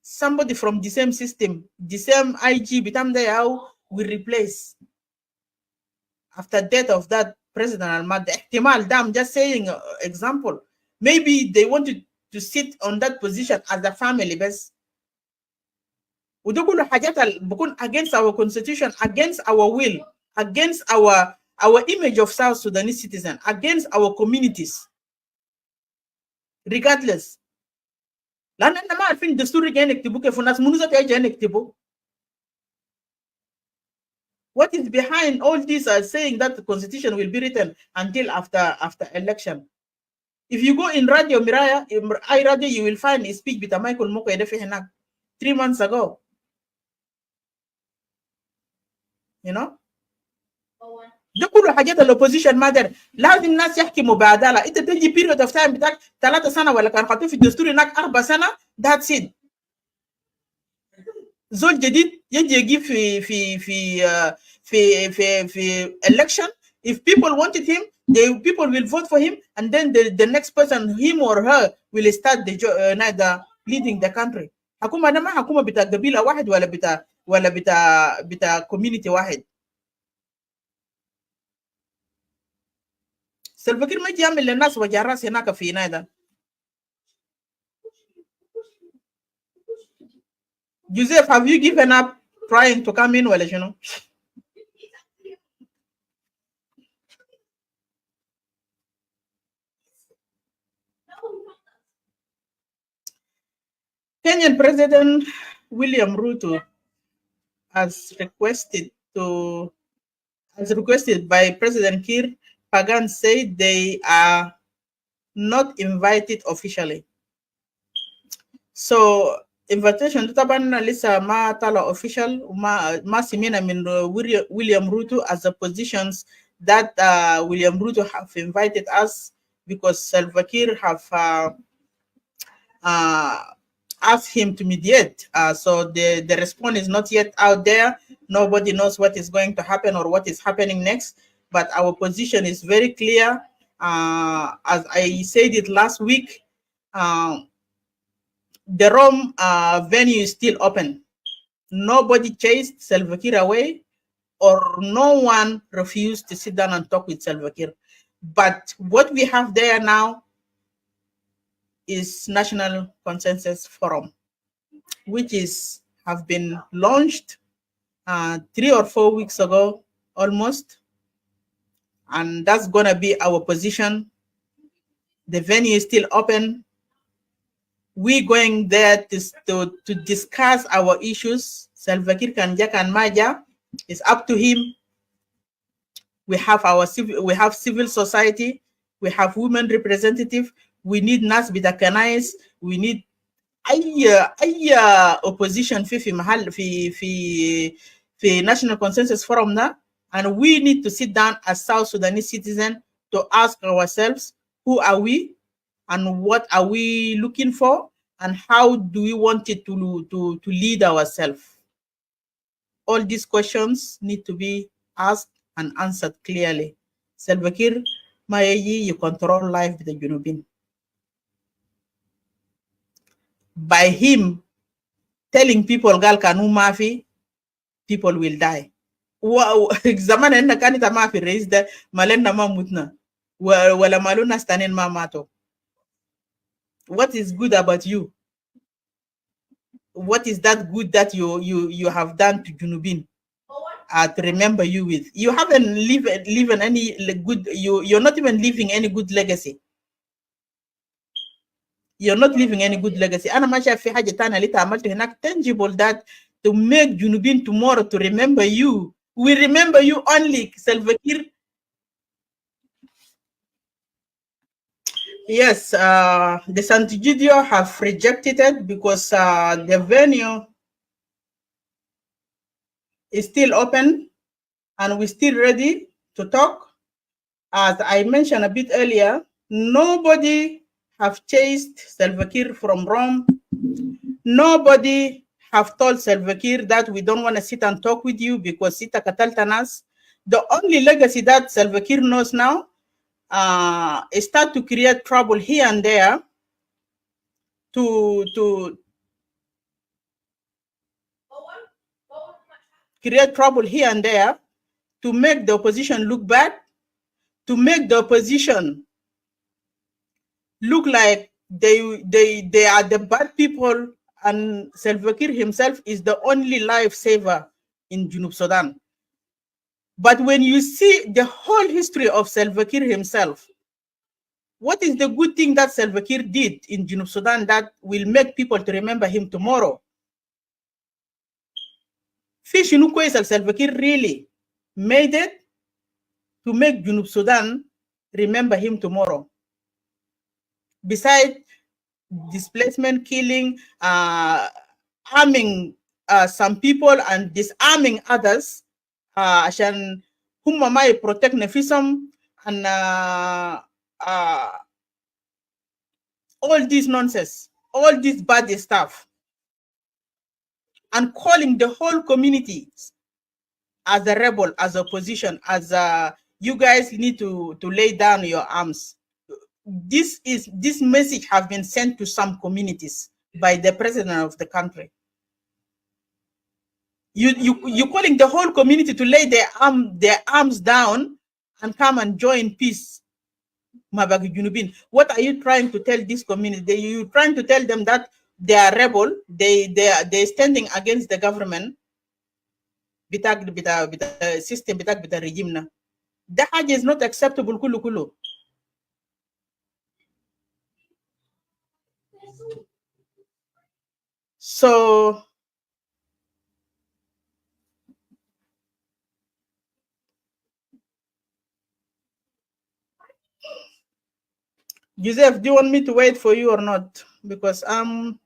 somebody from the same system, the same IG بتاعهم ده ياو will replace after death of that president المات. احتمال ده I'm just saying example. Maybe they wanted to sit on that position as a family بس. وده كله حاجات بكون against our constitution, against our will, against our image of South Sudanese citizen, against our communities. Regardless. لأننا ما عارفين الدستور جاي نكتبه كيف والناس منو ذات جاي نكتبه. What is behind all this are saying that the constitution will be written until after election. If you go in Radio Miraya, I Radio, you will find a speech with Michael Moko Edefe Henak 3 months ago. You know? ده كله حاجات الاوبوزيشن ما دار. لازم الناس يحكموا بعداله. انت تجي period of time بتاعك 3 سنة ولا كان حاطين في الدستور هناك 4 سنة. That's it. زول جديد يجي يجي في election. If people wanted him, people will vote for him, and then the next person, him or her, will start leading the country. حكومة ده ما حكومة بتاع قبيلة واحد ولا بتاع community واحد. سلفكير ما يجي يعمل للناس وجع راس هناك في نايدا. Joseph, have you given up trying to come in ولا شنو؟ Kenyan President William Ruto as requested by President Kiir, Pagan said they are not invited officially. So invitation طبعا لسه ما طلع official وما سمعنا من William Ruto as the positions that William Ruto have invited us, because Salva Kiir have asked him to mediate. So the response is not yet out there. Nobody knows what is going to happen or what is happening next. but our position is very clear. As I said it last week, the Rome venue is still open. Nobody chased Salva Kiir away, or no one refused to sit down and talk with Salva Kiir. But what we have there now is National Consensus Forum, which have been launched 3 or 4 weeks ago, almost. And that's gonna be our position. The venue is still open. We're going there to discuss our issues. Salva Kiir Kanjak and Maja, it's up to him. We have civil society, we have women representative, we need Nas Bitakanais, we need opposition في National Consensus Forum na, and we need to sit down as South Sudanese citizens to ask ourselves, who are we and what are we looking for, and how do we want it to lead ourselves? All these questions need to be asked and answered clearly. Salva Kiir, Mayayi, you control life with the Junubin. By him telling people gal kanu mafi, people will die. Zaman enna kanita mafi reis da malenna mamutna wala maluna stanen mamato. What is good about you? What is that good that you have done to Junubin? To remember you with. You haven't lived any good. You're not even leaving any good legacy. You're not leaving any good legacy. Ana masha fi haja tana lita amaltu hinak tangible that to make Junubin tomorrow to remember you. We remember you only, Salva Kiir. Yes, the Santigidio have rejected it because the venue is still open and we're still ready to talk. As I mentioned a bit earlier, nobody have chased Salva Kiir from Rome. Nobody have told Salva Kiir that we don't want to sit and talk with you because Sita Kataltanas. The only legacy that Salva Kiir knows now is start to create trouble here and there to create trouble here and there to make the opposition look bad, to make the opposition look like they are the bad people, and Salva Kiir himself is the only lifesaver in Junub Sudan. But when you see the whole history of Salva Kiir himself, what is the good thing that Salva Kiir did in Junub Sudan that will make people to remember him tomorrow? Fish Salva Kiir really made it to make Junub Sudan remember him tomorrow. Besides displacement, killing, arming some people and disarming others, عشان هم ما protect نفسهم and all this nonsense, all this bad stuff, and calling the whole community as a rebel, as opposition, as you guys need to lay down your arms. This message has been sent to some communities by the president of the country. You calling the whole community to lay their arms down and come and join peace. Mabagi Junubin. What are you trying to tell this community? You trying to tell them that they are rebel, they're standing against the government, bita system, bita regime na. That is not acceptable kulu kulu. So Joseph, do you want me to wait for you or not? Because I'm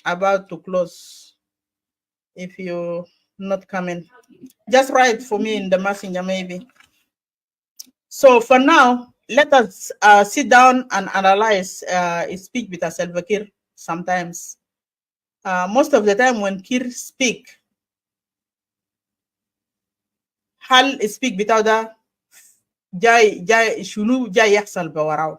about to close. If you're not coming, just write for me in the messenger maybe. So for now, let us sit down and analyze his speech with Salva Kiir. Sometimes, most of the time when Kiir speak, هل speak بتاعه ده جاي شنو جاي يحصل بوراو.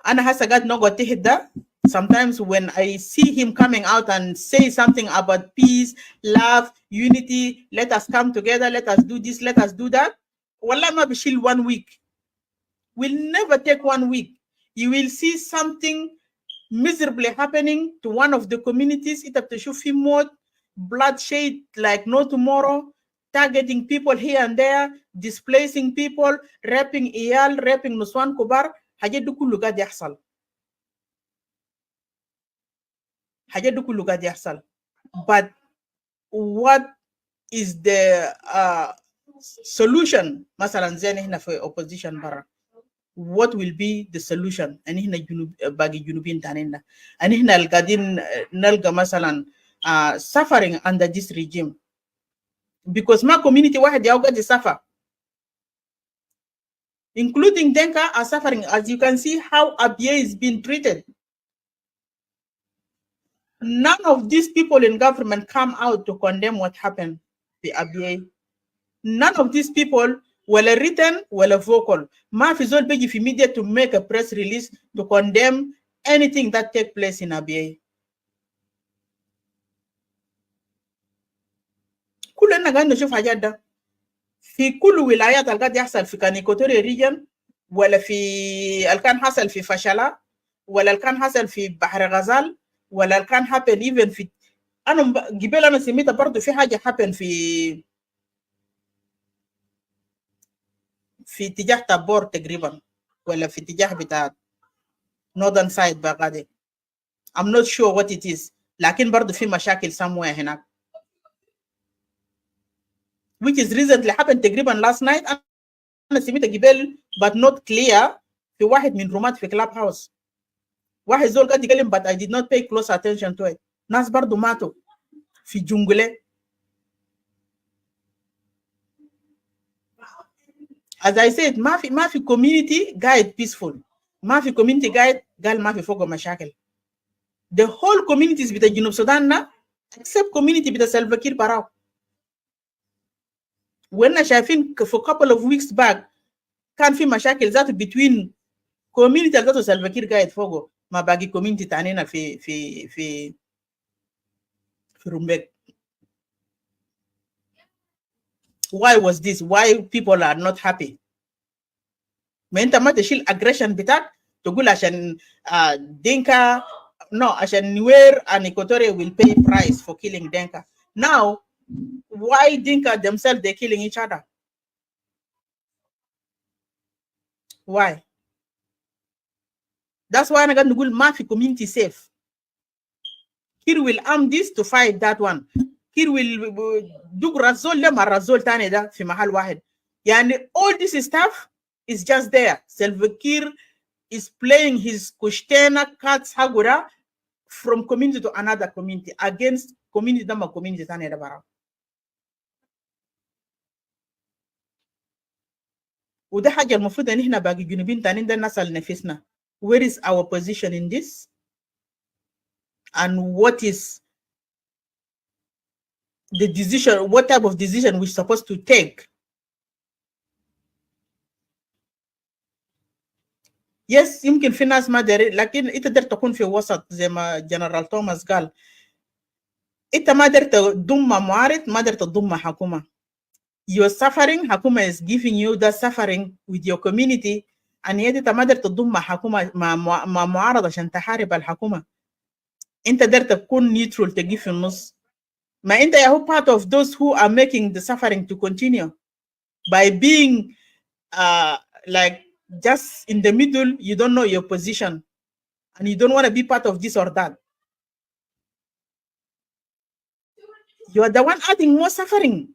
أنا هسه قاعد نقعد تحت ده. Sometimes when I see him coming out and say something about peace, love, unity, let us come together, let us do this, let us do that, والله ما بشيل 1 week. Will never take 1 week. You will see something miserably happening to one of the communities. It بتشوف في موت, bloodshed like no tomorrow, targeting people here and there, displacing people, raping عيال, raping نسوان كبار. حاجات دي كله قاعد يحصل. حاجات دي كله قاعد يحصل. But what is the solution? مثلا زي هنا في opposition برا. What will be the solution؟ أن هنا باقي جنوبين تانينا. أن هنا القاعدين نلقى مثلا suffering under this regime. Because ما community واحد يا قاعد يسافر. Including Denka are suffering. As you can see how Abyei is being treated. None of these people in government come out to condemn what happened to Abyei. None of these people were written, were vocal. Ma fi zol beji fi media to make a press release to condemn anything that take place in Abyei. كلنا قاعد نشوف حاجات ده. في كل ولايات القاعد يحصل في كان إيكواتوريا ريجن ولا في الكان حصل في فشلا ولا الكان حصل في بحر غزال ولا الكان happen even في أنا قبل أنا سميتها برضو في حاجة happen في اتجاه تابور تقريبا ولا في اتجاه بتاع northern side بقى. I'm not sure what it is لكن برضو في مشاكل somewhere هناك. Which is recently happened تقريبا last night. أنا سميتها قبل but not clear في واحد من رومات في كلاب هاوس. واحد زول قاعد يتكلم but I did not pay close attention to it. ناس برضو ماتوا في جنجلة. As I said ما في community قاعد peaceful. ما في community قال ما في فوقه مشاكل. The whole communities بتاع جنوب السودان except community بتاع سلفا كير براو. وإننا شايفين for couple of weeks back كان في مشاكل ذاته between community ذاته سلفا كير قاعد فوقه ما باقي community تانينا في رومبيك. Why was this? Why people are not happy? ما انت ما تشيل aggression بتاعك تقول عشان دينكا no عشان نوير and Equatoria will pay price for killing Denka. Now why Dinka themselves they're killing each other? Why? That's why I'm going to go Mafi community safe. Kir will arm this to fight that one. Kir will do razol lema razol tane da fi mahal wahed. Yani all this stuff is just there. Salva Kiir is playing his kushtena cards hagura from community to another community against community dama community tane da bara. وده حاجة المفروض ان احنا باقي جنوبين تانيين ده نسأل نفسنا. Where is our position in this? And what is the decision, what type of decision we're supposed to take? Yes, يمكن في ناس ما داري لكن انت تقدر تكون في وسط زي ما جنرال توماس قال. انت ما قدرت تضم معارض ما قدرت تضم حكومة. You're suffering, حكومة is giving you that suffering with your community and yet انت ما قدرت تضم حكومة مع معارضة عشان تحارب الحكومة. انت قدرت تكون neutral تجي في النص. ما انت يا هو part of those who are making the suffering to continue by being like just in the middle. You don't know your position and you don't want to be part of this or that. You are the one adding more suffering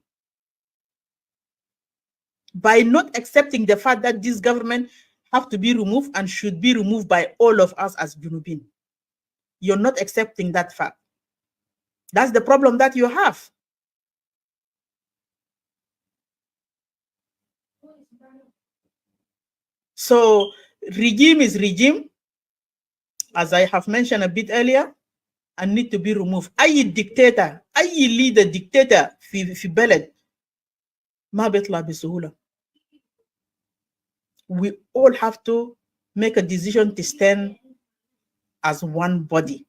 by not accepting the fact that this government have to be removed and should be removed by all of us as Junubin. You're not accepting that fact. That's the problem that you have. So regime is regime, as I have mentioned a bit earlier, and need to be removed. أي dictator, أي leader dictator في بلد ما بيطلع بسهولة. We all have to make a decision to stand as one body.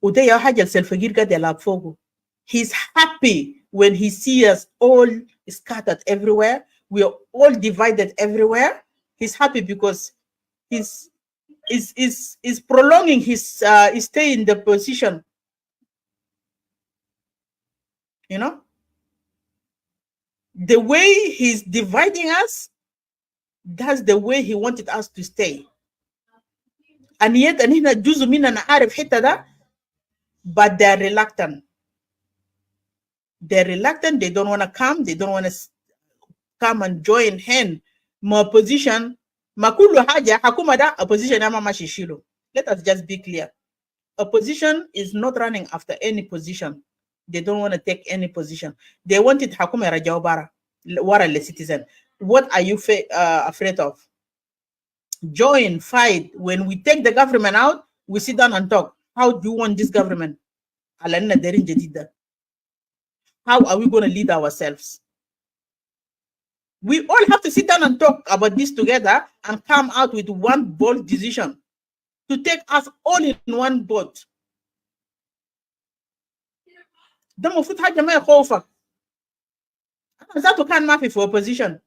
وده يا حاجة السلفقير قاعد يلعب فوقه. He's happy when he sees us all scattered everywhere. We are all divided everywhere. He's happy because he's prolonging his stay in the position. You know, the way he's dividing us, that's the way he wanted us to stay. And yet, and هنا جزء مننا عارف حتة ده, but they're reluctant. They're reluctant. They don't want to come. They don't want to come and join hand. My position, makulu haja hakuma da opposition ama mashishilo. Let us just be clear. Opposition is not running after any position. They don't want to take any position. They wanted hakuma rajawbara, wara le citizen. What are you afraid of? Join, fight. When we take the government out, we sit down and talk. How do you want this government? How are we going to lead ourselves? We all have to sit down and talk about this together and come out with one bold decision to take us all in one boat. ده المفروض حاجة ما يخوفك. أنا ذاته كان ما في opposition.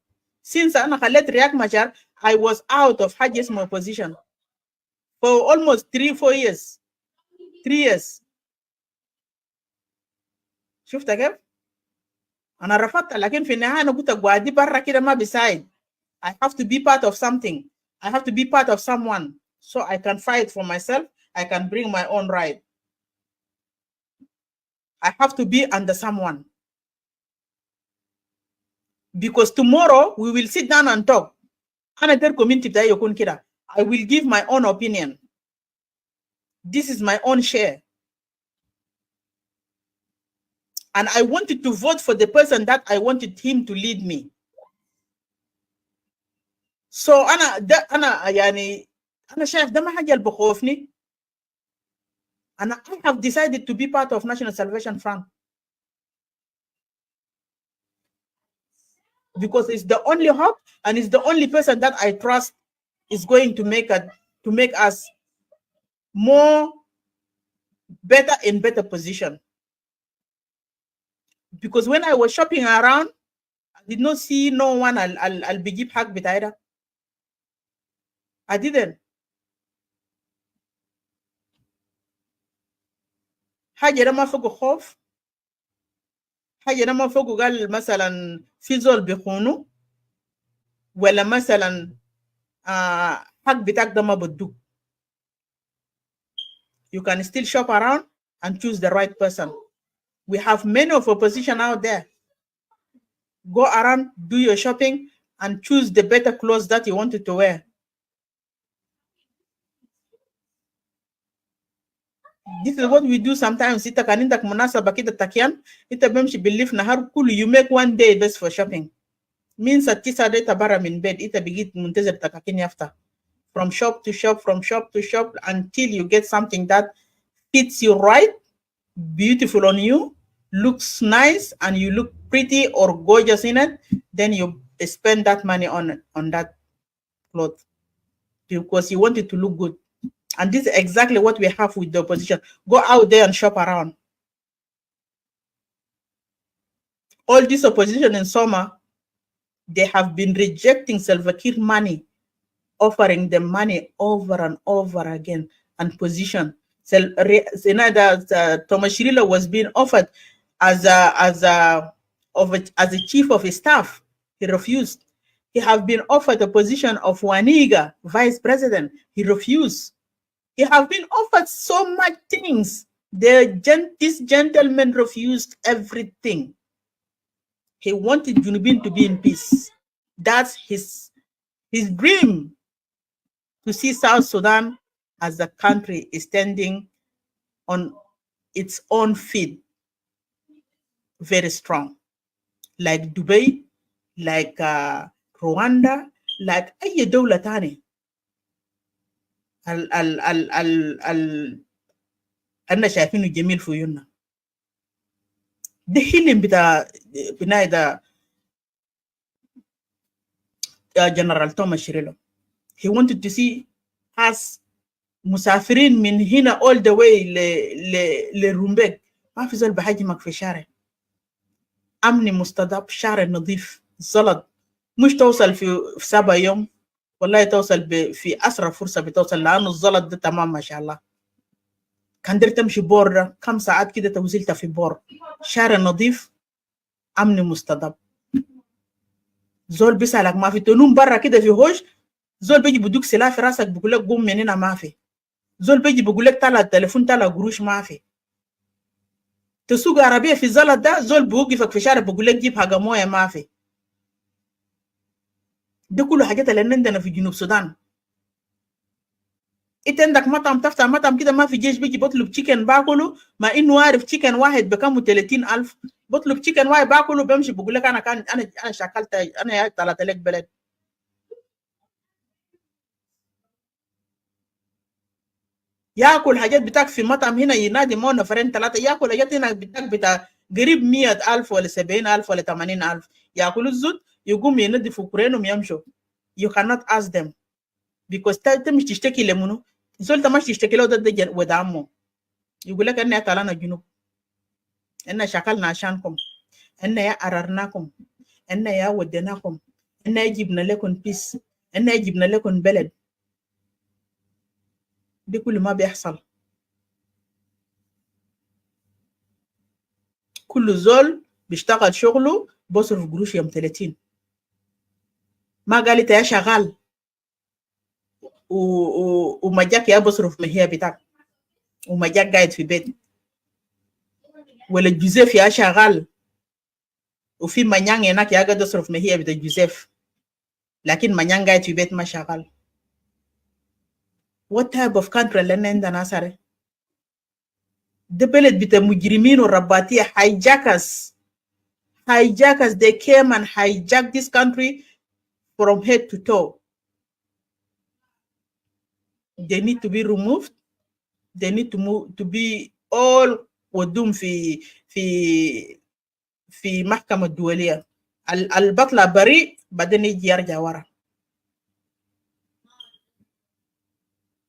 Since أنا خليت رياك مشار, I was out of حاجة اسمه opposition for almost 3-4 years. 3 years. شفت كيف؟ أنا رفضت, لكن في النهاية أنا قلت قاعدي برا كده ما بيساعد. I have to be part of something. I have to be part of someone so I can fight for myself. I can bring my own right. I have to be under someone. Because tomorrow we will sit down and talk. Another community that you can, I will give my own opinion. This is my own share. And I wanted to vote for the person that I wanted him to lead me. So أنا شايف ده ما حاجة اللي بخوفني. And I have decided to be part of National Salvation Front. Because it's the only hope and it's the only person that I trust is going to make us more better in better position. Because when I was shopping around, I did not see no one I'll be give hak bitaida. I didn't. حاجة ما فوق خوف. حاجة ما فوق قال مثلا في زول بيخونوا ولا مثلا حق بتاعك ده ما بدوك. You can still shop around and choose the right person. We have many of opposition out there. Go around, do your shopping, and choose the better clothes that you wanted to wear. This is what we do sometimes. Ita kanindak munasaba kita takian. Ita bemshi believe na har kulu you make one day best for shopping. Means at tisa day tabara min bed. Ita bigit muntezer takakini after. From shop to shop, from shop to shop, until you get something that fits you right, beautiful on you, looks nice, and you look pretty or gorgeous in it. Then you spend that money on that cloth because you want it to look good. And this is exactly what we have with the opposition. Go out there and shop around. All this opposition in Soma, they have been rejecting Salva Kiir money, offering them money over and over again, and position. Thomas Shirila was being offered as a chief of his staff. He refused. He have been offered the position of Waniga, vice president. He refused. He have been offered so much things. This gentleman refused everything. He wanted Junubin to be in peace. That's his dream, to see South Sudan as a country is standing on its own feet, very strong, like Dubai, like Rwanda, like أي دولة تاني. أنا شايفينه جميل في عيوننا. ده هيلين بتاع بناء ده جنرال توماس شيريلو. He wanted to see us مسافرين من هنا all the way لرومبيك، ما في زول بحجمك في شارع أمني مستضاف، شارع نظيف، زلط، مش توصل في 7 يوم، والله توصل في أسرع فرصة بتوصل، لأنه الزلط ده تمام ما شاء الله. كان در تمشي بور كم ساعات كده توزلت في بور، شارع نظيف أمني مستضاف. زول بيسألك ما في، تنوم برا كده في هوش، زول بيجي بدوك سلاح في راسك بيقول لك قوم من هنا ما في. زول بيجي بيقول لك طلع التليفون، طلع قروش ما في. تسوق عربيه في الزلط ده، زول بيوقفك في شارع بيقول لك جيب حاجه مويه ما في. دي كله حاجات اللي عندنا في جنوب السودان. انت عندك مطعم، تفتح مطعم كده ما في جيش بيجي بطلب تشيكن باكله، ما انه عارف تشيكن واحد بكم 30,000، بطلب تشيكن واحد باكله بيمشي بيقول لك انا شكلت، انا طلعت لك بلد. ياكل حاجات بتاعك في مطعم هنا ينادي مو نفرين 3، ياكل حاجات هنا بتاعك بتاع قريب 100,000 ولا 70,000 ولا 80,000، ياكلوا الزود يقوم ينظفوا كورينهم يمشوا. You cannot ask them because انت مش تشتكي لمنو، زول مش تشتكي له ده ودعمه، يقول لك انا طلعنا جنوب، انا شكلنا عشانكم، انا يا قررناكم، انا يا وديناكم، انا جبنا لكم بيس، انا جبنا لكم بلد. دي كل ما بيحصل. كل زول بيشتغل شغله بصرف قروش يوم 30. ما قال انت يا شغال ومجاك يا بصرف مهية بتاعك ومجاك قاعد في بيت، ولا جوزيف يا شغال وفي منيان هناك يا قاعد يصرف مهية بتاع جوزيف، لكن منيان قاعد في بيت ما شغال. What type of country اللي عندنا سارة؟ ده بلد بتاع مجرمين والرباطية، hijackers. They came and hijacked this country from head to toe. They need to be removed. They need to be all ودوم في محكمة الدولية. البطلة بريء بعدين يجي يرجع ورا.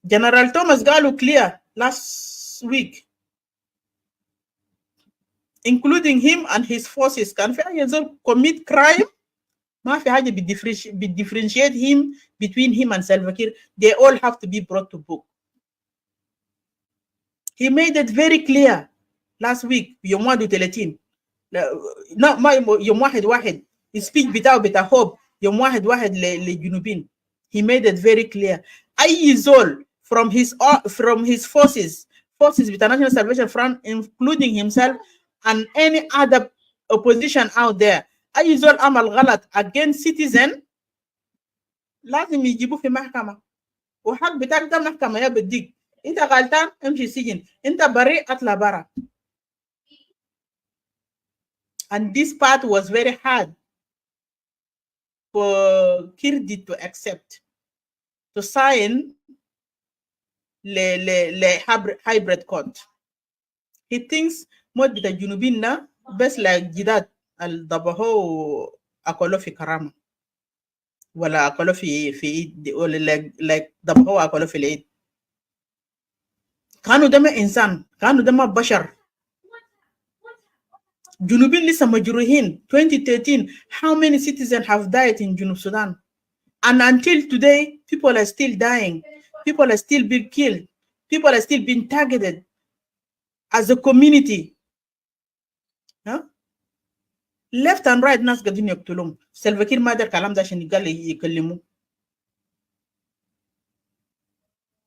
General Thomas قالوا clear last week, including him and his forces. كان في أي زول commit crime ما في حاجة differentiate him between him and Salva Kiir. They all have to be brought to book. He made it very clear last week يوم 31 ما يوم 1/1 speech بتاع hope يوم 1/1 للجنوبين. He made it very clear. أي زول from his forces بتاع National Salvation Front, including himself and any other opposition out there, أي زول عمل غلط against citizen لازم يجيبوه في محكمة، وحق بتاعك ده محكمة يا بديك. انت غلطان امشي سجن، انت بريء اطلع برا. And this part was very hard for Kirdi to accept, to sign the hybrid court. He thinks mod bita junubin na best like jidat al dabaho akolo fi karama wala akolo fi eid, or like dabaho akolo fi eid. كانوا دم إنسان، كانوا دم بشر. جنوبين لسه مجروحين. 2013 how many citizens have died in Junub Sudan? And until today people are still dying, people are still being killed, people are still being targeted as a community. Left and right ناس قاعدين يقتلهم. Salva Kiir ما دار كلام ده عشان يكلموه،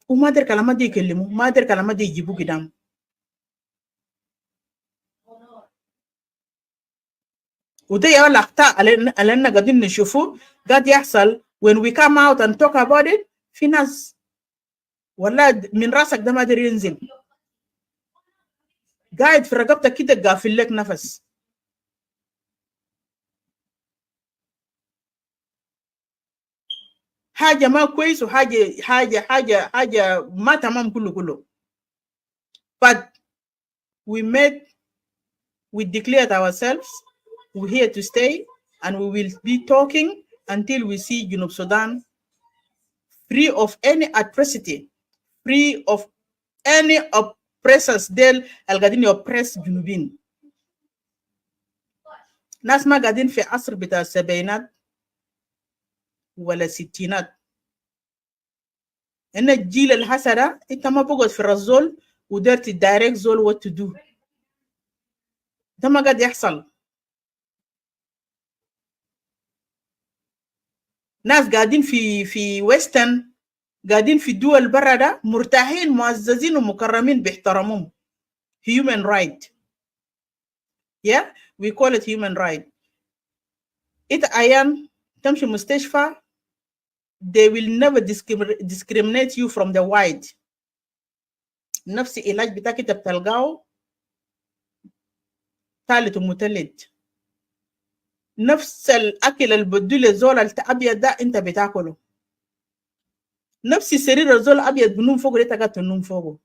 وما در كلامات دي يكلموا، ما در كلامات دي يجيبوا قدام. وده يا الأخطاء اللي أنا قاعدين نشوفه قاعد يحصل. when we come out and talk about it في ناس والله من راسك ده ما قادر ينزل، قاعد في رقبتك كده قافل لك نفس. حاجة ما كويس وحاجة ما تمام كله. But we declared ourselves, we're here to stay, and we will be talking until we see Junub Sudan free of any atrocity, free of any oppressors del القاعدين oppress جنوبين. ناس ما قاعدين في عصر بتاع السبعينات ولا الستينات. إن الجيل الحسرة أنت ما بقعد في الرزول ودرت direct زول what to do. ده ما قاعد يحصل. ناس قاعدين في ويسترن، قاعدين في الدول برا ده مرتاحين معززين ومكرمين بيحترموهم. Human right. Yeah, we call it human right. إنت أيام تمشي مستشفى they will never discriminate you from the white. نفس العلاج بتاعك انت بتلقاه ثالث ومتلد. نفس الاكل اللي بدله الزول الابيض ده انت بتاكله. نفس السرير الزول الابيض بنوم فوقه انت قاعد تنوم فوقه.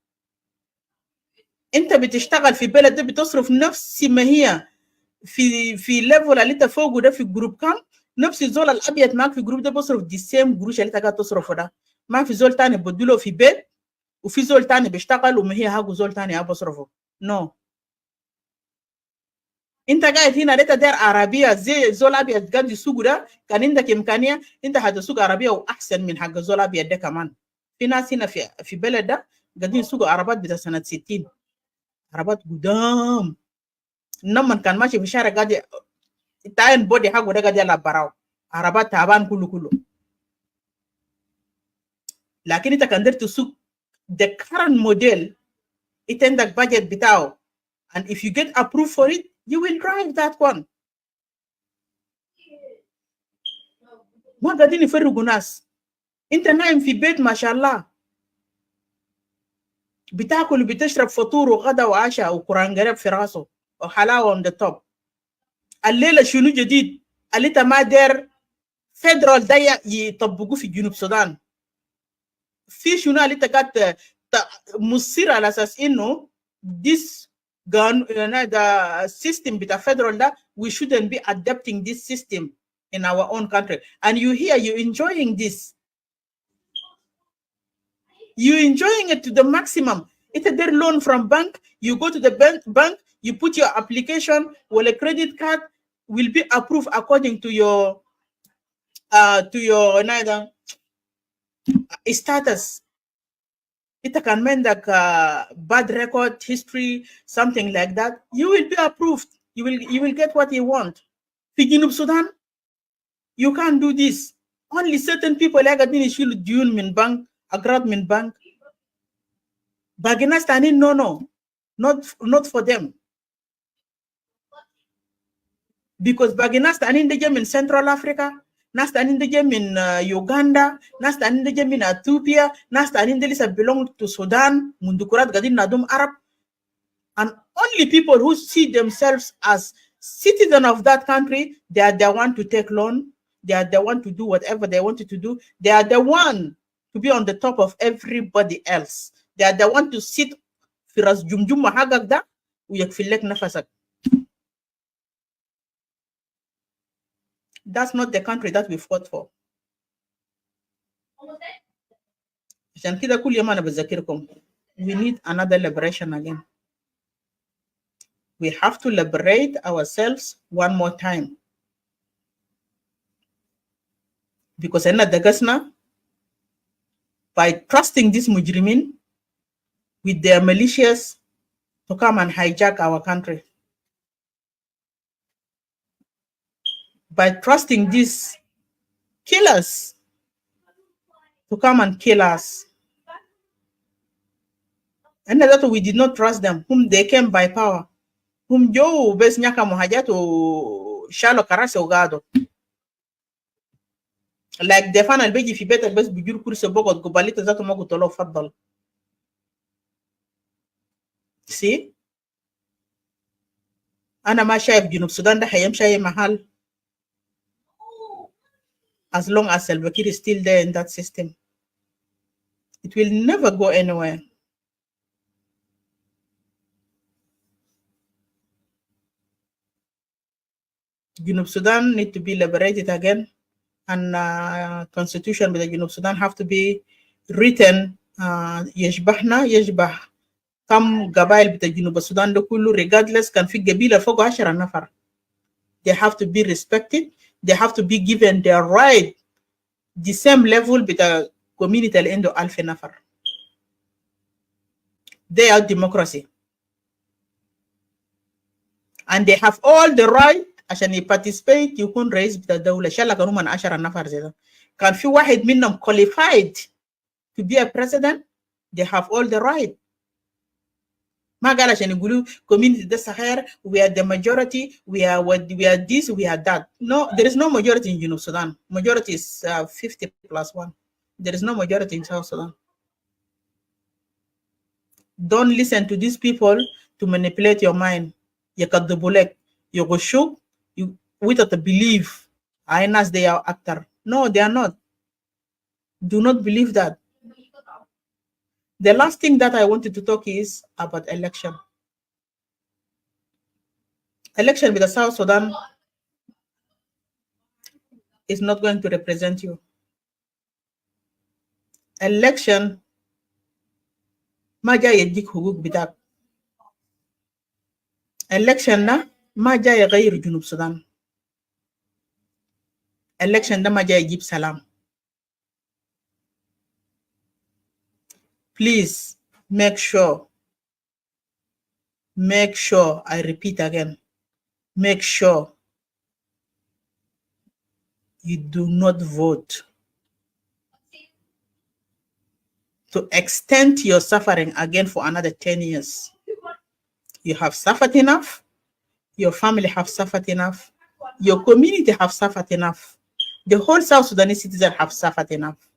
انت بتشتغل في بلد ده بتصرف نفس ما هي في ليفل اللي انت فوقه ده في جروب كام، نفس الزول الابيض معك في جروب ده بصرف دي سيم قروش اللي انت قاعد تصرفه ده. ما في زول تاني بدله في بيت وفي زول تاني بيشتغل وما هي حقه زول تاني بصرفه. نو. انت قاعد هنا انت داير عربيه زي زول ابيض قاعد يسوق ده، كان عندك امكانيه انت هتسوق عربيه واحسن من حق زول ابيض ده كمان. في ناس هنا في بلد ده قاعدين يسوقوا عربات بتاع سنه 60، عربات قدام. لما كان ماشي في الشارع قاعد التاين بودي حقه ده قاعد يلعب براو، عربات تعبان كله. لكن انت كان قدرت تسوق the current model، انت عندك budget بتاعه، and if you get approved for it you will drive that one. ما قاعدين يفرقوا ناس. انت نايم في بيت ما شاء الله بتاكل وبتشرب فطور وغدا وعشاء وقران قريب في راسه وحلاوه on the top. الليله شنو جديد اللي انت ما داير فيدرال ده يطبقوه في جنوب السودان؟ في شنو اللي انت قاعد مصير على اساس انه this the system بتاع federal ده we shouldn't be adapting this system in our own country, and you here you enjoying this, you enjoying it to the maximum. It's a their loan from bank, you go to the bank, you put your application, well a credit card will be approved according to your status. It can mean like bad record history, something like that. You will be approved. You will get what you want. في جنوب Sudan, you can't do this. Only certain people like قاعدين يشيلوا ديون من بنك، أقراض من بنك. باقي ناس تانيين no, not for them. Because باقي ناس تانيين دي من Central Africa, ناس تانيين دي من Uganda, ناس تانيين دي من Ethiopia, ناس تانيين دي لسه belong to Sudan, مندكورات قاعدين نادوم Arab. And only people who see themselves as citizen of that country, they are the one to take loan, they are the one to do whatever they wanted to do, they are the one to be on the top of everybody else. They are the one to sit في راس جمجمة حقك ده ويكفي لك نفسك. That's not the country that we fought for. عشان كده كل يوم أنا بذكركم we need another liberation again. We have to liberate ourselves one more time. Because أنا دقسنا by trusting these mujrimin with their militias to come and hijack our country. By trusting these killers to come and kill us. And that we did not trust them, whom they came by power. Whom Joe bes nyaka muhajatu shalo karase ugado. Like defan albeji fi beta bes bijur kurse bogot gubalita zato mogu tolo faddal. See? Ana ma shaif Junub Sudan da hayam shaif mahal. as long as Salva Kiir is still there in that system. It will never go anywhere. Junub Sudan need to be liberated again, and constitution with the Junub Sudan have to be written. يشبهنا يشبه كم قبائل بتاع جنوب السودان ده كله regardless كان في قبيلة فوق 10 نفر. They have to be respected. They have to be given their right, the same level بتاع community اللي عنده 1000 نفر. They are democracy. And they have all the right عشان يparticipate يكون رئيس بتاع الدولة. إن شاء الله كانوا من 10 نفر زي ده. كان في واحد منهم qualified to be a president, they have all the right. ما قال عشان يقولوا community ده صغير, we are the majority, we are this, we are that. No, there is no majority in Junub Sudan. Majority is 50 plus 1. There is no majority in South Sudan. Don't listen to these people to manipulate your mind. يكذبوا يغشوك, you without a belief. As they are actor. No, they are not. Do not believe that. The last thing that I wanted to talk is about election. Election with the South Sudan is not going to represent you. Election ما جاي يديك حقوق بتاعك. Election ده ما جاي يغير جنوب السودان. Election ده ما جاي يجيب سلام. Please make sure, I repeat again, make sure you do not vote to extend your suffering again for another 10 years. You have suffered enough, your family have suffered enough, your community have suffered enough, the whole South Sudanese citizens have suffered enough.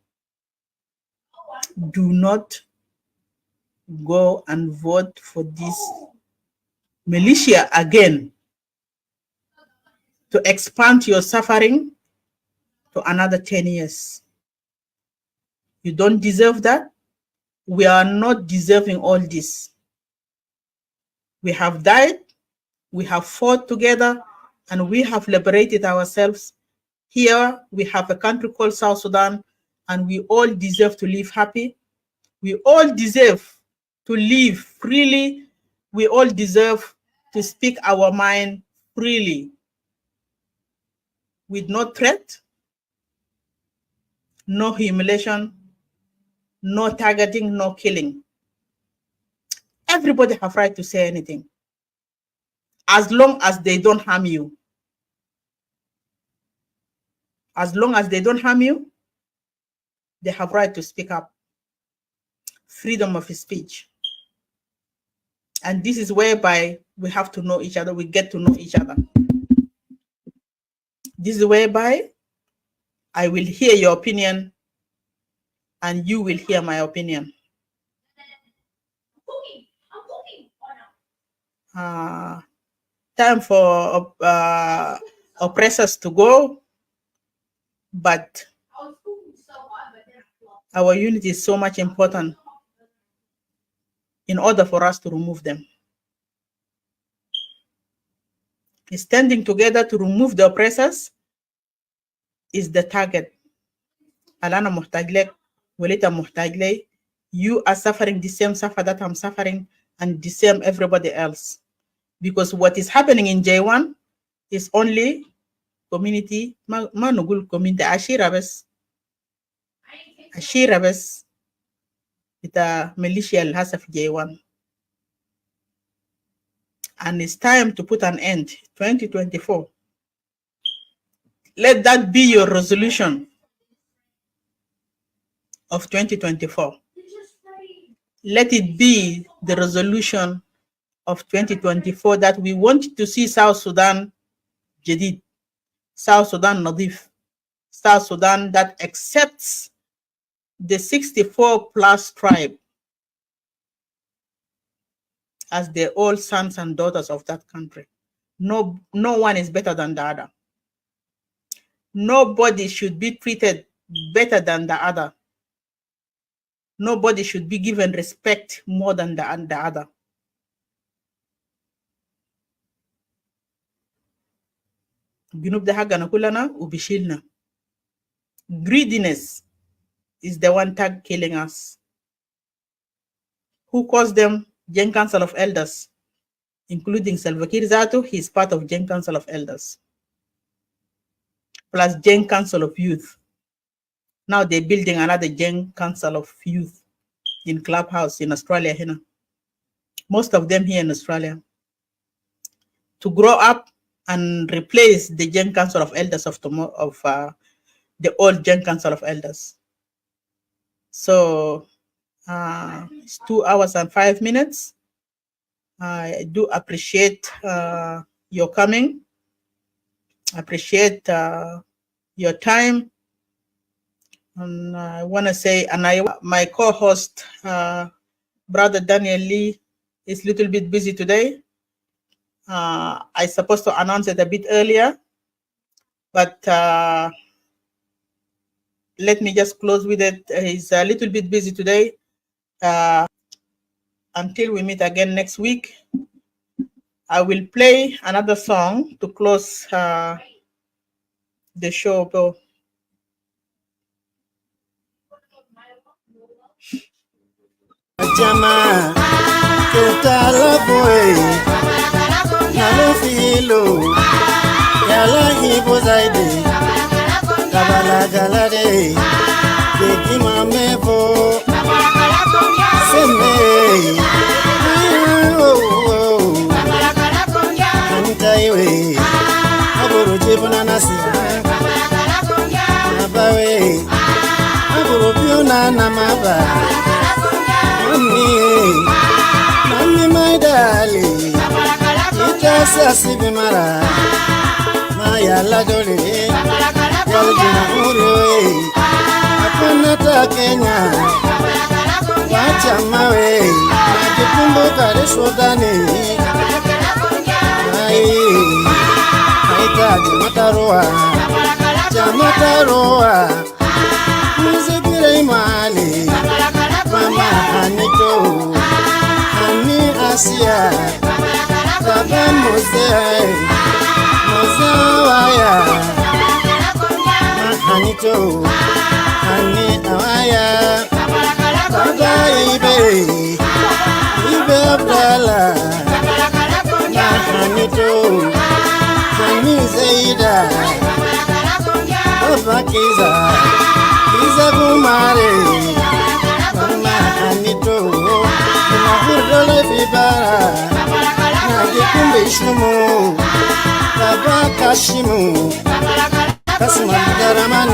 Do not go and vote for this militia again to expand your suffering to another 10 years. You don't deserve that. We are not deserving all this. We have died, we have fought together, and we have liberated ourselves. Here we have a country called South Sudan, and we all deserve to live happy. We all deserve to live freely. We all deserve to speak our mind freely, with no threat, no humiliation, no targeting, no killing. Everybody have right to say anything, as long as they don't harm you. As long as they don't harm you, they have right to speak up. Freedom of speech. And this is whereby we have to know each other. We get to know each other. This is whereby I will hear your opinion and you will hear my opinion. Time for oppressors to go, but our unity is so much important in order for us to remove them. Standing together to remove the oppressors is the target. Alana muhtaj lek, walita muhtaj lek. You are suffering the same suffer that I'm suffering, and the same everybody else. Because what is happening in J1 is only community, manugul community, ashirabes. Ashirabes. It's a militia al-Hasaf J1. And it's time to put an end. 2024. Let that be your resolution of 2024. Let it be the resolution of 2024 that we want to see South Sudan Jadid, South Sudan Nadif, South Sudan that accepts the 64 plus tribe as the all sons and daughters of that country. No one is better than the other. nobody should be treated better than the other. Nobody should be given respect more than the other. Junub da haga na kulana ubishilna. Greediness is the one tag killing us. Who caused them? Gen Council of Elders, including Salva Kiir Zatu. He is part of Gen Council of Elders, plus Gen Council of Youth. Now they're building another Gen Council of Youth in Clubhouse in Australia here. Most of them here in Australia, to grow up and replace the Gen Council of Elders of the old Gen Council of Elders. So it's 2 hours and 5 minutes. I do appreciate your coming. I appreciate your time. And I want to say, my co-host, Brother Daniel Lee, is a little bit busy today. I supposed to announce it a bit earlier, but let me just close with it. He's a little bit busy today. Until we meet again next week, I will play another song to close the show. Jama, ketala boy, nalo filo, yala hibo zaidi, kabala galade, beki mamevo, seme, antaiwe, aburu jibuna nasiya, nabawe, aburu biona namaba. Mami, my darling, Itasa Sibimara, Maya Ladole, Yaljina Uriwe, Apanata Kenya, Wachamawe, Najikumbo Karishodani, Aita Jamataroa, Jamataroa, Muzibire Mali. Mama Anito, Ani Asia, Baba Mose, Mose Waya, Anito, Ani Awaya, Baba Ibe, Ibe Abdala, Anito, Ani Zeida, Baba Kiza, Kiza Bumare. Anito, Mahurdole Fibara, Nagikumbe Shumu, Baba Kashimu, Kasman Daraman,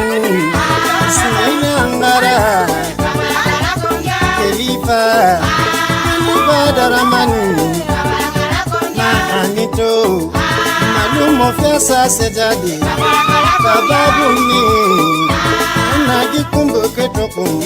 Ismail Angara, Khalifa Daraman, Anito, Malumo Fesa Sejadi, Baba Bumi, Nagikumbe Ketokum.